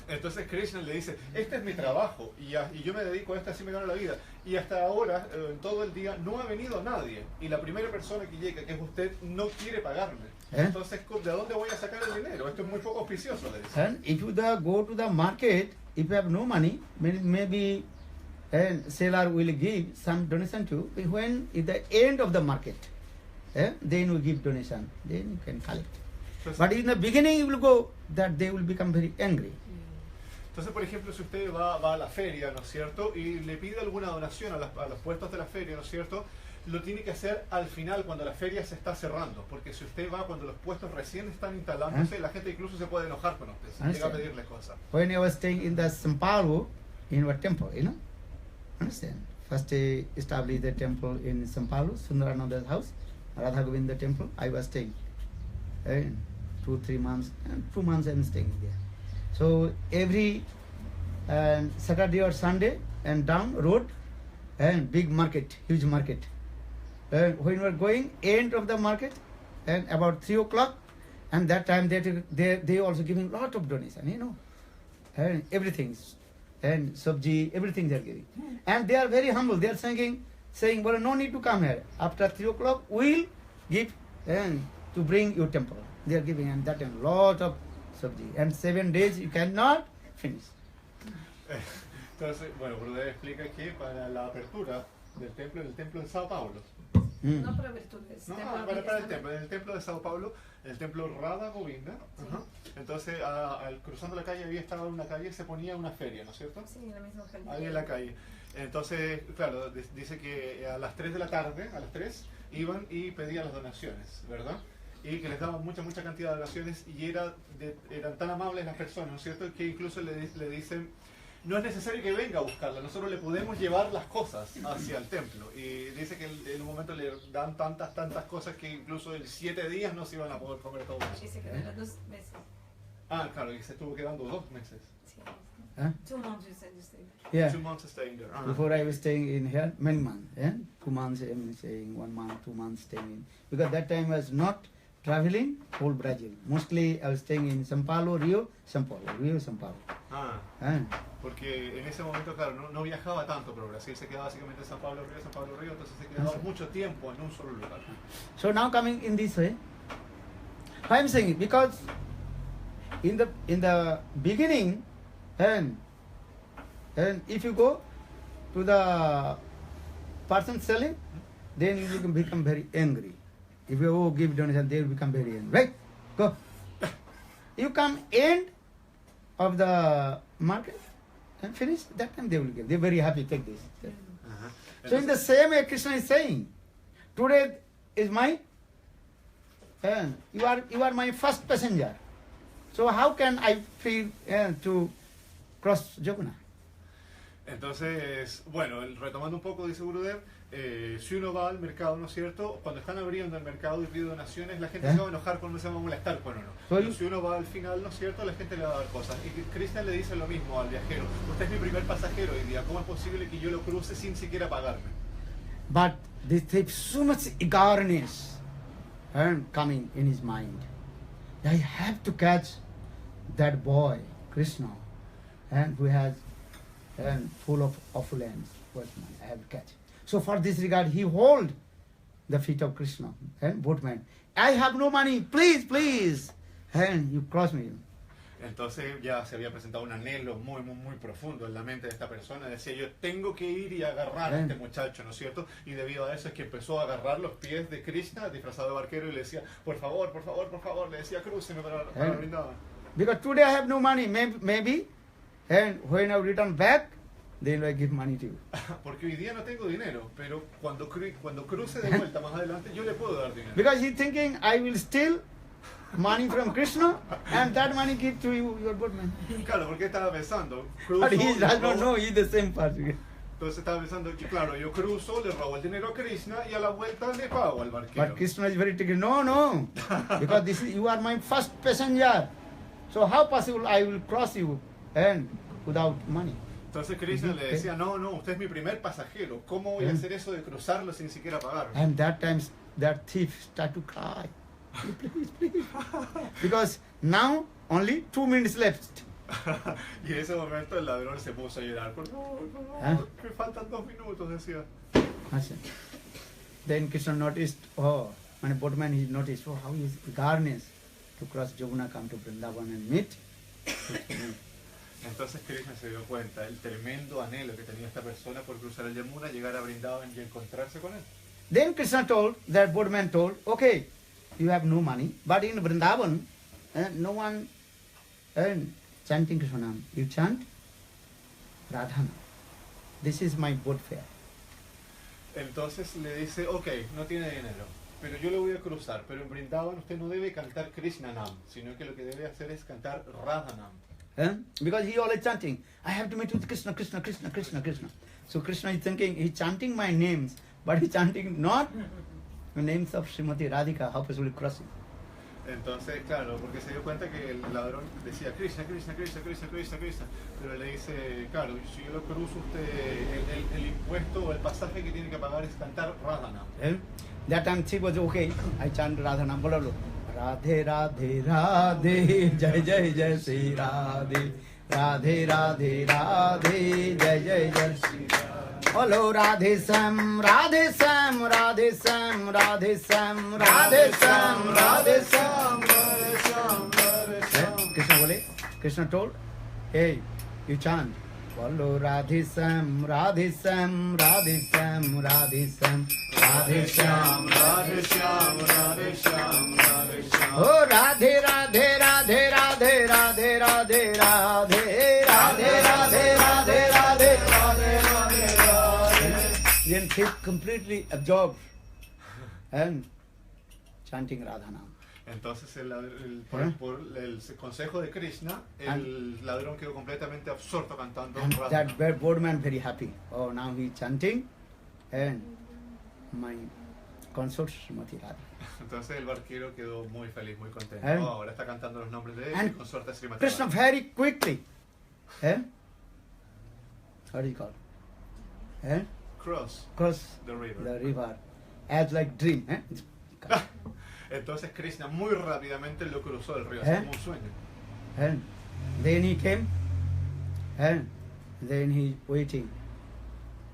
Entonces Krishna le dice, este es mi trabajo y yo me dedico a esto, así me gano la vida. Y hasta ahora, en todo el día, no ha venido nadie. Y la primera persona que llega, que es usted, no quiere pagarme. Entonces, ¿de dónde voy a sacar el dinero? Esto es muy poco auspicioso, le dice. And if you go to the market, if you have no money, maybe seller will give some donation to you. When at the end of the market, then we give donation. Then you can collect. Entonces, But in the beginning, you will go, that they will become very angry. Entonces, por ejemplo, si usted va a la feria, ¿no es cierto? Y le pide alguna donación a los puestos de la feria, ¿no es cierto? Lo tiene que hacer al final, cuando la feria se está cerrando. Porque si usted va cuando los puestos recién están instalándose, la gente incluso se puede enojar con usted, si llega a pedirle cosas. When I was staying in the Sampalu, in our temple, understand? First I established the temple in Sampalu, Sundarananda's house, Radha Govinda temple. I was staying 2-3 months, and 2 months I'm staying there. So every Saturday or Sunday and down road and big market, huge market. When we were going end of the market and about 3 o'clock, and that time they also giving lot of donation, and everything, and sabji, everything they are giving, and they are very humble. They are saying, well, no need to come here. After 3 o'clock, we'll give and to bring your temple. They are giving, and that time lot of sabji, and 7 days you cannot finish. Entonces, bueno, Gurudev explica que para la apertura del templo, en el templo de Sao Paulo. No para virtudes. No, para el templo. En el templo de Sao Paulo, el templo Radha Govinda. Sí. Entonces, cruzando la calle, estaba en una calle, se ponía una feria, ¿no es cierto? Sí, en la misma calle. Ahí en la calle. Entonces, claro, dice que a las 3 de la tarde, iban y pedían las donaciones, ¿verdad? Y que les daban mucha cantidad de donaciones y eran tan amables las personas, ¿no es cierto? Que incluso le dicen, no es necesario que venga a buscarla, nosotros le podemos llevar las cosas hacia el templo. Y dice que en un momento le dan tantas cosas que incluso en 7 días no se iban a poder comer todo eso. Dice que era 2 veces. Ah, claro, y se estuvo quedando 2 meses. Sí. Huh? 2 months you said you stayed. Yeah. 2 months staying there. Ah. Before I was staying in here, many months. 2 months I'm staying, 1 month, 2 months staying in. Because that time I was not traveling whole Brazil. Mostly I was staying in São Paulo, Rio, São Paulo, Rio, São Paulo. Ah, Eh? porque en ese momento, claro, no viajaba tanto, pero Brasil se quedaba básicamente en San Pablo Río, entonces se quedaba mucho tiempo en un solo lugar. So now coming in this way, why I'm saying it? Because in the beginning, and if you go to the person selling, then you can become very angry. If you give donation, they will become very angry. Right? Go. You come end of the market and finish, that time they will give. They're very happy, take this. Ajá. So in the Entonces, same way, Krishna is saying, today is my, you are my first passenger. So how can I feel to cross Jaguna? entonces, bueno, retomando un poco, dice Gurudev, si uno va al mercado, ¿no es cierto? Cuando están abriendo el mercado y pide donaciones, la gente se va a enojar con uno, se va a molestar con uno. Pero si uno va al final, ¿no es cierto? La gente le va a dar cosas. Y Krishna le dice lo mismo al viajero. Usted es mi primer pasajero hoy día. ¿Cómo es posible que yo lo cruce sin siquiera pagarme? But this takes so much eagerness coming in his mind. I have to catch that boy, Krishna, and who has full of opulence, boatman. I have to catch. So for this regard, he hold the feet of Krishna and boatman. I have no money, please, and you cross me. Entonces ya se había presentado un anhelo muy, muy, muy profundo en la mente de esta persona. Decía, yo tengo que ir y agarrar a este muchacho, ¿no es cierto? Y debido a eso es que empezó a agarrar los pies de Krishna, disfrazado de barquero, y le decía, por favor, le decía, crúceme para brindar. Because today I have no money, maybe, and when I return back, then I give money to you. Porque hoy día no tengo dinero, pero cuando cruce de vuelta más adelante, yo le puedo dar dinero. Because he's thinking, I will steal money from Krishna, and that money give to you, your boatman. Claro, porque estaba pensando, But he cruzo, does not know, he's the same person. entonces estaba pensando que, claro, yo cruzo, le robo el dinero a Krishna y a la vuelta le pago al barquero. But Krishna is very tricky. No, because you are my first passenger. So how possible I will cross you and without money? Entonces Krishna le decía, no, usted es mi primer pasajero, ¿cómo voy a hacer eso de cruzarlo sin siquiera pagar? And that time that thief start to cry. Please. Because now only 2 minutes left. Y en ese momento el ladrón se puso a llorar. Por favor, que faltan 2 minutos, decía. Then Krishna noticed, when a boatman he noticed, how is eagerness to cross Jamuna, come to Vrindavan and meet. Entonces Krishna se dio cuenta el tremendo anhelo que tenía esta persona por cruzar el Yamuna, llegar a Vrindavan y encontrarse con él. Then Krishna that boatman told, okay, you have no money, but in Vrindavan, no one chanting Krishna Nam. You chant Radhana. This is my boat fare. Entonces le dice, ok, no tiene dinero, pero yo lo voy a cruzar, pero en Vrindavan usted no debe cantar Krishna Nam, sino que lo que debe hacer es cantar Radha Nam. Because he always chanting, I have to meet with Krishna. So Krishna is thinking, he's chanting my names, but he's chanting not the names of Srimati Radhika, how possible crossing. Entonces, claro, porque se dio cuenta que el ladrón decía Krishna, pero le dice, claro, si yo lo cruzo, usted, el impuesto o el pasaje que tiene que pagar es cantar Radha Nam. That time she was okay, I chant Radha Nam, Radhe Radhe Radhe, Jai Jai Jai Sri Radhe, Radhe Radhe Radhe, Jai Jai Jai Sri Radhe. Hello Radhe Sam, Radhe Sam, Radhe Sam, Radhe Sam, Radhe Sam, Radhe Sam, Radhe Sam, Radhe Sam. Krishna bole, Krishna told, hey, you chant. Hello Radhe Sam, Radhe Sam, Radhe Sam, Radhe Sam, Radhe Sam, Radhe Sam, Radhe Sam, Radhe Sam. Oh Radhe Radhe Radhe Radhe Radhe Radhe Radhe Radhe Radhe Radhe Radhe Radhe Radhe. Then he completely absorbed and chanting Radha Nam. Entonces, por el consejo de Krishna, el ladrón quedó completamente absorto cantando And Radha that Nam. boatman very happy. Oh, now he chanting and my consort Srimati Radha. Entonces el barquero quedó muy feliz, muy contento. And- Ahora está cantando los nombres de él and y consorte a Srimati Krishna Radha. very quickly, what do you call? Cross Cross the river. the river as like dream. Entonces Krishna muy rápidamente lo cruzó el río, ¿Eh? así como un sueño. And then he came, and then he waiting,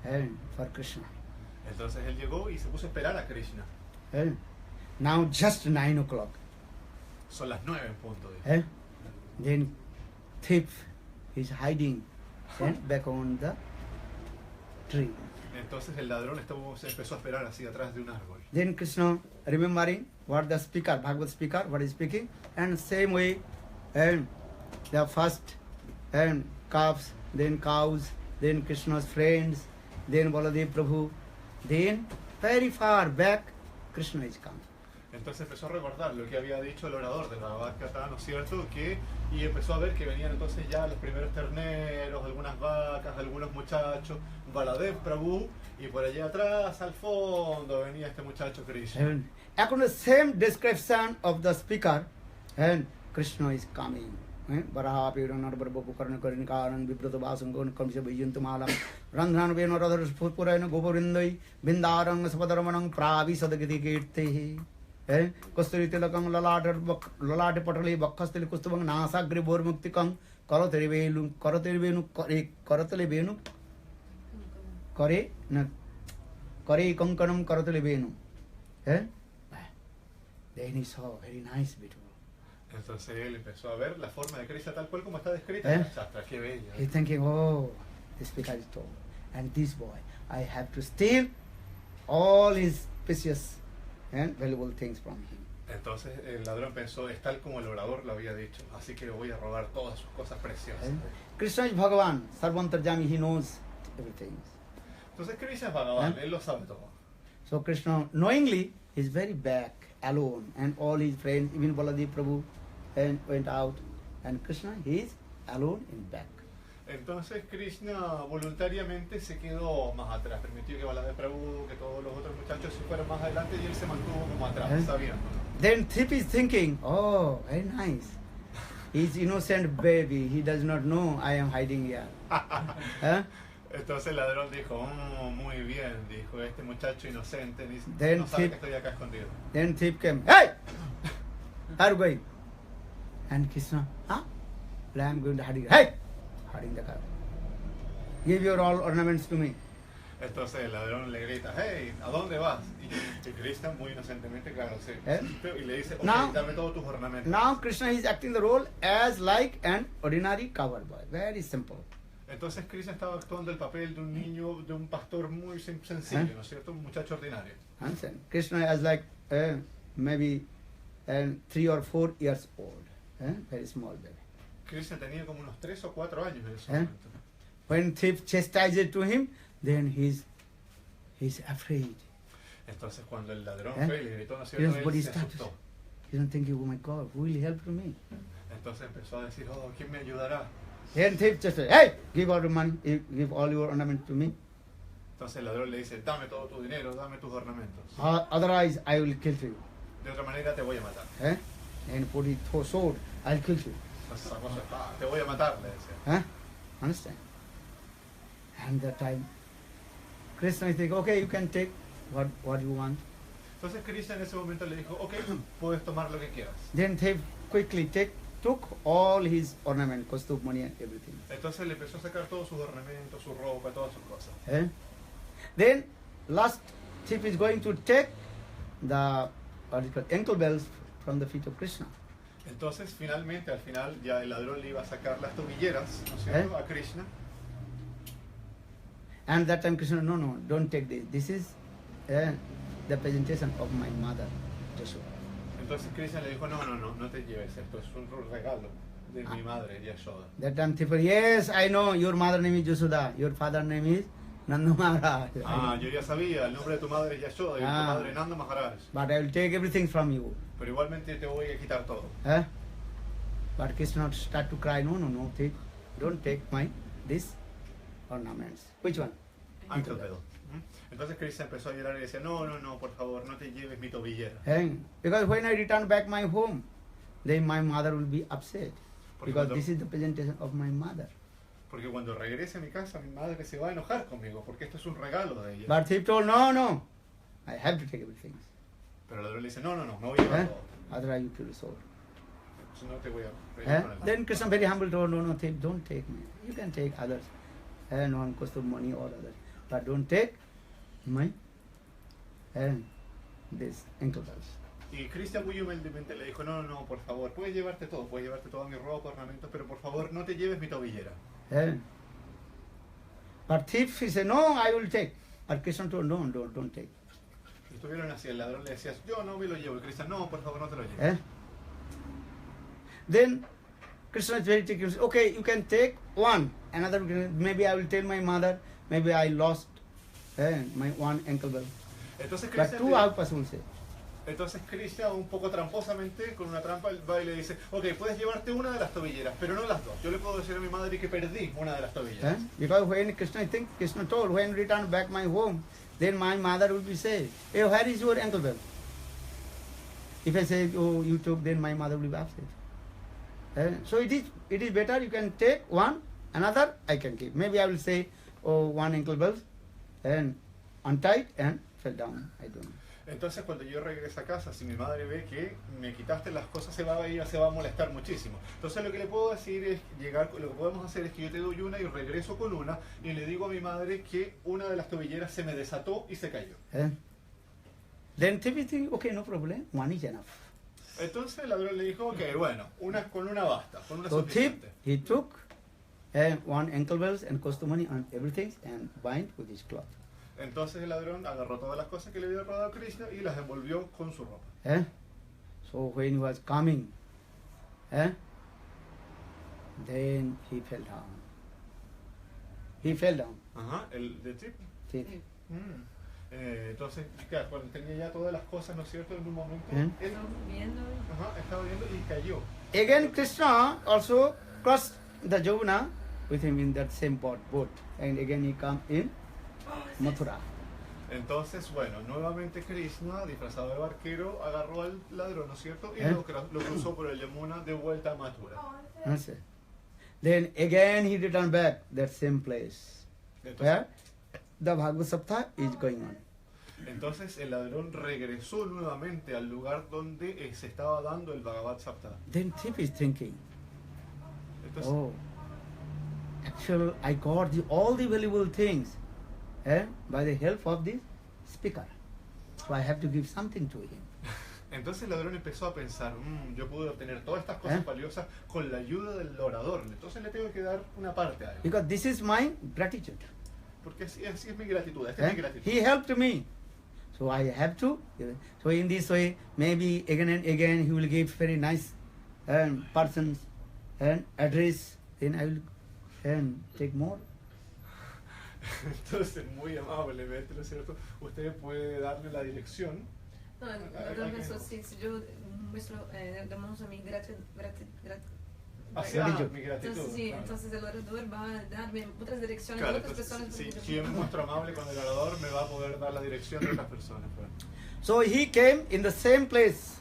and for Krishna. Entonces él llegó y se puso a esperar a Krishna. And now just 9 o'clock. Son las 9 en punto. Dijo. Then thief is hiding back on the tree. Entonces el ladrón se empezó a esperar así atrás de un árbol. Then Krishna remembering what the speaker, Bhagavad speaker, what is speaking, and same way, and the first and calves, then cows, then Krishna's friends, then Baladev Prabhu, then very far back, Krishna is come. Entonces empezó a recordar lo que había dicho el orador de la Bhagavad Gita, ¿no es cierto? Y empezó a ver que venían entonces ya los primeros terneros, algunas vacas, algunos muchachos, Baladev Prabhu, y por allá atrás, al fondo, venía este muchacho Krishna. And according to the same description of the speaker, and Krishna is coming. Varaha Pirana Barbapu Karna Karnikaran Vibrata Basangon Kamsa Vijantamala Randhan Veno Radhar Purana Goborindai Bindarang Sapadaраmanang Pravi Sadagati Kirte Kosturi Tilakang Lalate Patali Bakastili Kustubang Nasa Gribor Muktikang Karaterivenu Karatalivenu Kare Kankanam Karatalivenu. Then he saw very nice, beautiful. Entonces él empezó a ver la forma de Krishna tal cual como está descrita en la Shastra. Qué bella. He's thinking, oh, this speaker is told. And this boy, I have to steal all his precious and valuable things from him. Entonces el ladrón pensó, es tal como el orador lo había dicho, así que le voy a robar todas sus cosas preciosas. Krishna is Bhagavan, Sarvantarjami, he knows everything. Entonces Krishna es Bhagavan, él lo sabe todo. So Krishna, knowingly, is very back, alone, and all his friends, even Baladev Prabhu, and went out, and Krishna he is alone in back. Entonces Krishna voluntariamente se quedó más atrás, permitió que Baladev Prabhu, que todos los otros muchachos se fueran más adelante y él se mantuvo como atrás, sabiendo. Then Thief is thinking, oh, very nice. He's innocent baby, he does not know I am hiding here. Entonces el ladrón dijo, muy bien, dijo, este muchacho inocente Then no sabe Thief- que estoy acá escondido. Then Thief came, hey! Where are you going? And Krishna, I am going to hiding. Hey! Hiding the car. Give your all ornaments to me. Entonces el ladrón le grita, hey, ¿a dónde vas? Y Krishna muy inocentemente, claro, sí. Y le dice, ok, Now- dame todos tus ornamentos. Now Krishna is acting the role as like an ordinary cover boy. Very simple. Entonces Krishna estaba actuando el papel de un niño, de un pastor muy sencillo, ¿no es cierto? Un muchacho ordinario. Understand? Krishna is like maybe 3 or 4 years old. Very small baby. Krishna tenía como unos 3 o 4 años en ese ¿Eh? momento. When thief chastises to him, then he's afraid. Entonces cuando el ladrón ¿Eh? fue y le gritó, ¿no es Yes, cierto? but Él he's se asustó. He don't think, oh my God, who will help me? Entonces empezó a decir, oh, ¿quién me ayudará? Then thief just said, hey, give all the money, give all your ornaments to me. Entonces el ladrón le dice, dame todo tu dinero, dame tus ornamentos. Otherwise, I will kill you. De otra manera te voy a matar. And put it for sword, I'll kill you. Entonces sacó su espada, te voy a matar, le decía. Understand? And that time, Krishna is thinking, okay, you can take what you want. Entonces Krishna en ese momento le dijo, ok, puedes tomar lo que quieras. Then thief quickly took all his ornament, costume, money, and everything. Entonces le empezó a sacar todos sus ornamentos, su ropa, todas sus cosas. Then last thief is going to take the ankle bells from the feet of Krishna. Entonces finalmente, al final, ya el ladrón le iba a sacar las tobilleras, ¿no es cierto?, a Krishna. And that time Krishna, no, don't take this. This is the presentation of my mother, Yashoda. Entonces Krishna le dijo, no te lleves esto, es un regalo de mi madre, Yashoda. That time thief, yes, I know, your mother name is Yashoda, your father name is Nanda Maharaj. Yo ya sabía, el nombre de tu madre es Yashoda y de tu madre Nanda Maharaj. But I will take everything from you. Pero igualmente te voy a quitar todo. But Krishna start to cry, no, thief, don't take this ornaments. Which one? Ankle bell. Entonces Krishna empezó a llorar y decía, no, no, no, por favor, no te lleves mi tobillera. Because when I return back my home, then my mother will be upset. Because this is the presentation of my mother. Porque cuando regrese a mi casa, mi madre se va a enojar conmigo, porque esto es un regalo de ella. But thief told, no, I have to take everything. Pero el ladrón le dice, no, no, no, me voy a llevar todo. Otherwise you kill the soul. Entonces no te voy a con el Then Krishna very humble told, no, thief, don't take me. You can take others. No one cost of money or others. But don't take my this ankle bells. Y Krishna muy humildemente le dijo, no, no, no, por favor, puedes llevarte toda mi ropa, ornamentos, pero por favor no te lleves mi tobillera. But thief, he said, no, I will take. But Krishna told, no, don't take. Y estuvieron así, el ladrón le decía, yo no me lo llevo. Y Krishna, no, por favor, no te lo lleves. Then Krishna is very tricky. Okay, you can take one. Another, maybe I will tell my mother, maybe I lost my one ankle bell. Entonces But Krishna, two, how possible say? entonces Krishna, un poco tramposamente, con una trampa, va y le dice, ok, puedes llevarte una de las tobilleras, pero no las dos. Yo le puedo decir a mi madre que perdí una de las tobilleras. Because when Krishna, I think Krishna told, when return back my home, then my mother will be say, hey, where is your ankle bell? If I say, oh, you took, then my mother will be upset. So it is better you can take one, another I can keep. Maybe I will say, oh, one ankle bell, and untied and fell down. I don't know. Entonces cuando yo regrese a casa, si mi madre ve que me quitaste las cosas, se va a molestar muchísimo. Entonces lo que le puedo decir es lo que podemos hacer es que yo te doy una y regreso con una y le digo a mi madre que una de las tobilleras se me desató y se cayó. Then Tibi think, okay, no problem, one is enough. Entonces el ladrón le dijo, ok, bueno, con una basta, con una So suficiente. he took one ankle bells and cost the money on everything and bind with his cloth. Entonces el ladrón agarró todas las cosas que le había robado a Krishna y las envolvió con su ropa. So when he was coming, then he fell down. He fell down. Ajá, el de tip. Thief. Entonces, claro, cuando tenía ya todas las cosas, ¿no es cierto? En un momento, él estaba viendo y cayó. Again, Krishna also crossed the Jamuna with him in that same boat. And again he come in Mathura. Entonces, bueno, nuevamente Krishna, disfrazado de barquero, agarró al ladrón, ¿no es cierto? Y lo cruzó por el Yamuna de vuelta a Mathura. Then again he returned back that same place where the Bhagavad Saptha is going on. Entonces el ladrón regresó nuevamente al lugar donde se estaba dando el Bhagavad Saptha. Then thief is thinking, Entonces, oh, actually I got all the valuable things by the help of this speaker. So I have to give something to him. entonces el ladrón empezó a pensar, yo pude obtener todas estas cosas valiosas con la ayuda del orador, entonces le tengo que dar una parte a él. Because this is my gratitude. Porque así es mi gratitud, esta es mi gratitud. He helped me. So I have to. So in this way, maybe again and again he will give very nice persons and address. Then I will take more. Entonces, muy amablemente, ¿no es cierto? Usted puede darle la dirección. No, yo pienso, si yo muestro, damos a mi gratitud. Mi gratitud. Entonces, sí, entonces el orador va a darme otras direcciones Claro, a otras personas. si yo me muestro amable con el orador, me va a poder dar la dirección de otras personas. So he came in the same place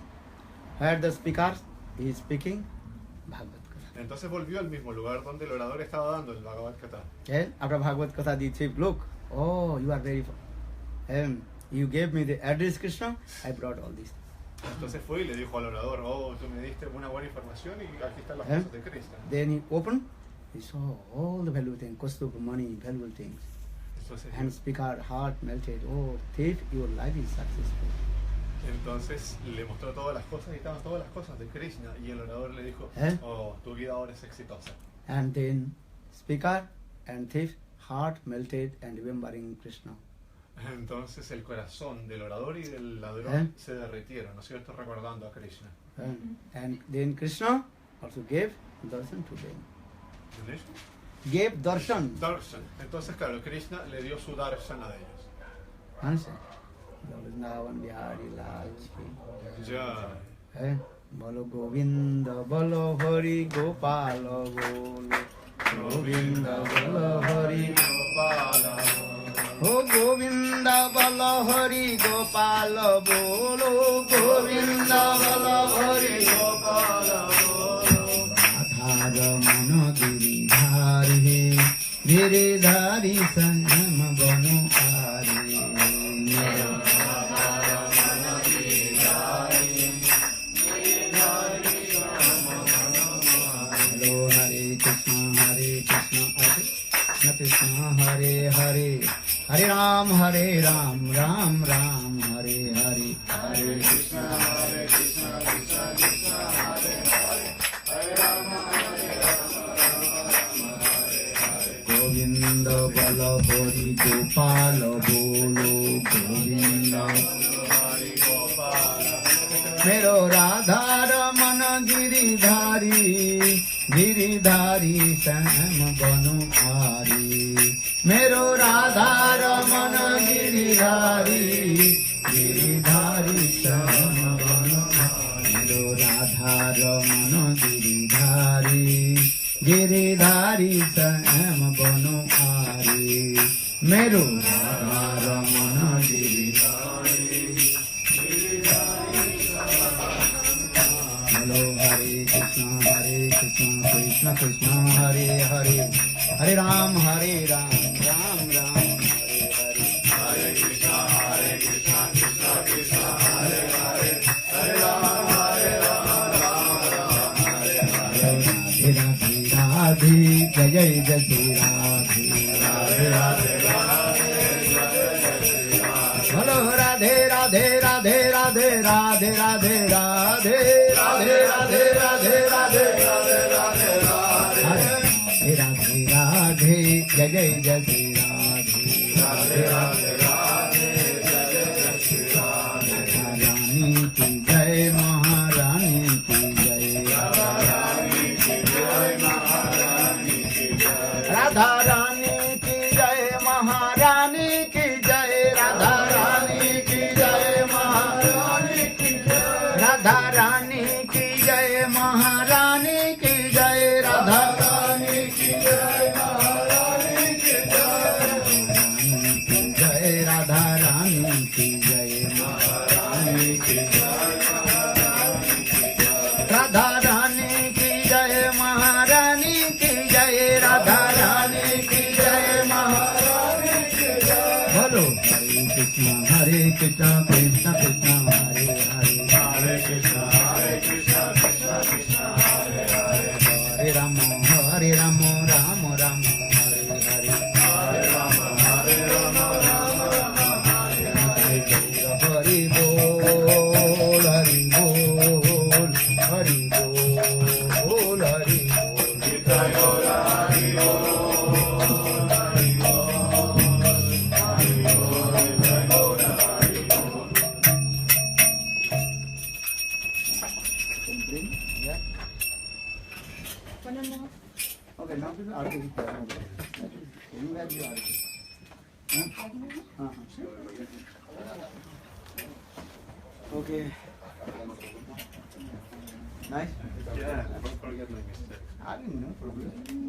where the speaker is speaking Bhagavad Gita. Entonces volvió al mismo lugar donde el orador estaba dando el Bhagavad Gita. After Bhagavad Gita, the chief, look, oh, you are very, you gave me the address, Krishna, I brought all this. Entonces fue y le dijo al orador, oh, tú me diste una buena información y aquí están las cosas de Krishna. Then he opened, he saw all the valuable things, cost of money, valuable things. Entonces, And speaker heart melted, oh, thief, your life is successful. entonces le mostró todas las cosas y estaban todas las cosas de Krishna y el orador le dijo, oh, tu vida ahora es exitosa. And then speaker and thief heart melted and remembering Krishna. Entonces el corazón del orador y del ladrón se derritieron, ¿no es cierto? Recordando a Krishna. And then Krishna also gave darshan to them. ¿Entendés? Gave darshan. Darshan. Entonces, claro, Krishna le dio su darshan a ellos. Understand? Vrindavan Bihari Lal ki. Ya. Bolo Govinda, Bolo Hari Gopala Golo. Govinda, Bolo Hari Gopala. ओ गोविंद बल हरि गोपाल बोलो गोविंद बल हरि गोपाल बोलो आधार मन गिरिधारी गिरिधारी संयम बनो आरे कृष्ण हरे हरे हरे राम राम राम हरे हरे हरे कृष्ण कृष्ण कृष्ण हरे हरे हरे राम गोविंद बल हरि गोपाल बोलो गोविंद हरि गोपाल मेरो राधा रमन गिरिधारी गिरिधारी श्याम बनो आरी मेरो राधा रमन गिरिधारी गिरिधारी श्याम बनो मेरो राधा रमन गिरिधारी गिरिधारी श्याम बनो आरी मेरो राधा रमन गिरिधारी हेलो हरे कृष्ण कृष्ण कृष्ण हरे हरे हरे राम राम राम हरे हरे हरे कृष्ण कृष्ण कृष्ण हरे हरे हरे राम राम राम हरे हरे राधे राधे जय जय श्री राधे राधे राधे बोलो राधे राधे राधे राधे राधे राधे राधे राधे राधे राधे राधे राधे राधे राधे राधे जय जय जय श्री राधे राधे राधे राधे जय जय श्री राधे रानी की जय महारानी की जय राधा रानी की जय महारानी की जय राधा रानी की जय महारानी की जय राधा रानी की जय महारानी की जय राधा रानी की जय महारानी की जय राधा रानी की जय महारानी की जय राधा रानी की जय महारानी की जय राधा रानी की जय महारानी की जय राधा रानी की जय महारानी की जय बोलो हरे कृष्ण कृष्ण कृष्ण हरे हरे हरे कृष्ण कृष्ण कृष्ण हरे हरे हरे राम राम राम हरे हरे हरे राम राम हरे हरे हरि बोल हरि बोल हरि बोल हरि बोल Hari Okay, now we are going to you have your article. Okay. Nice. Yeah, don't forget my mistake. I didn't know.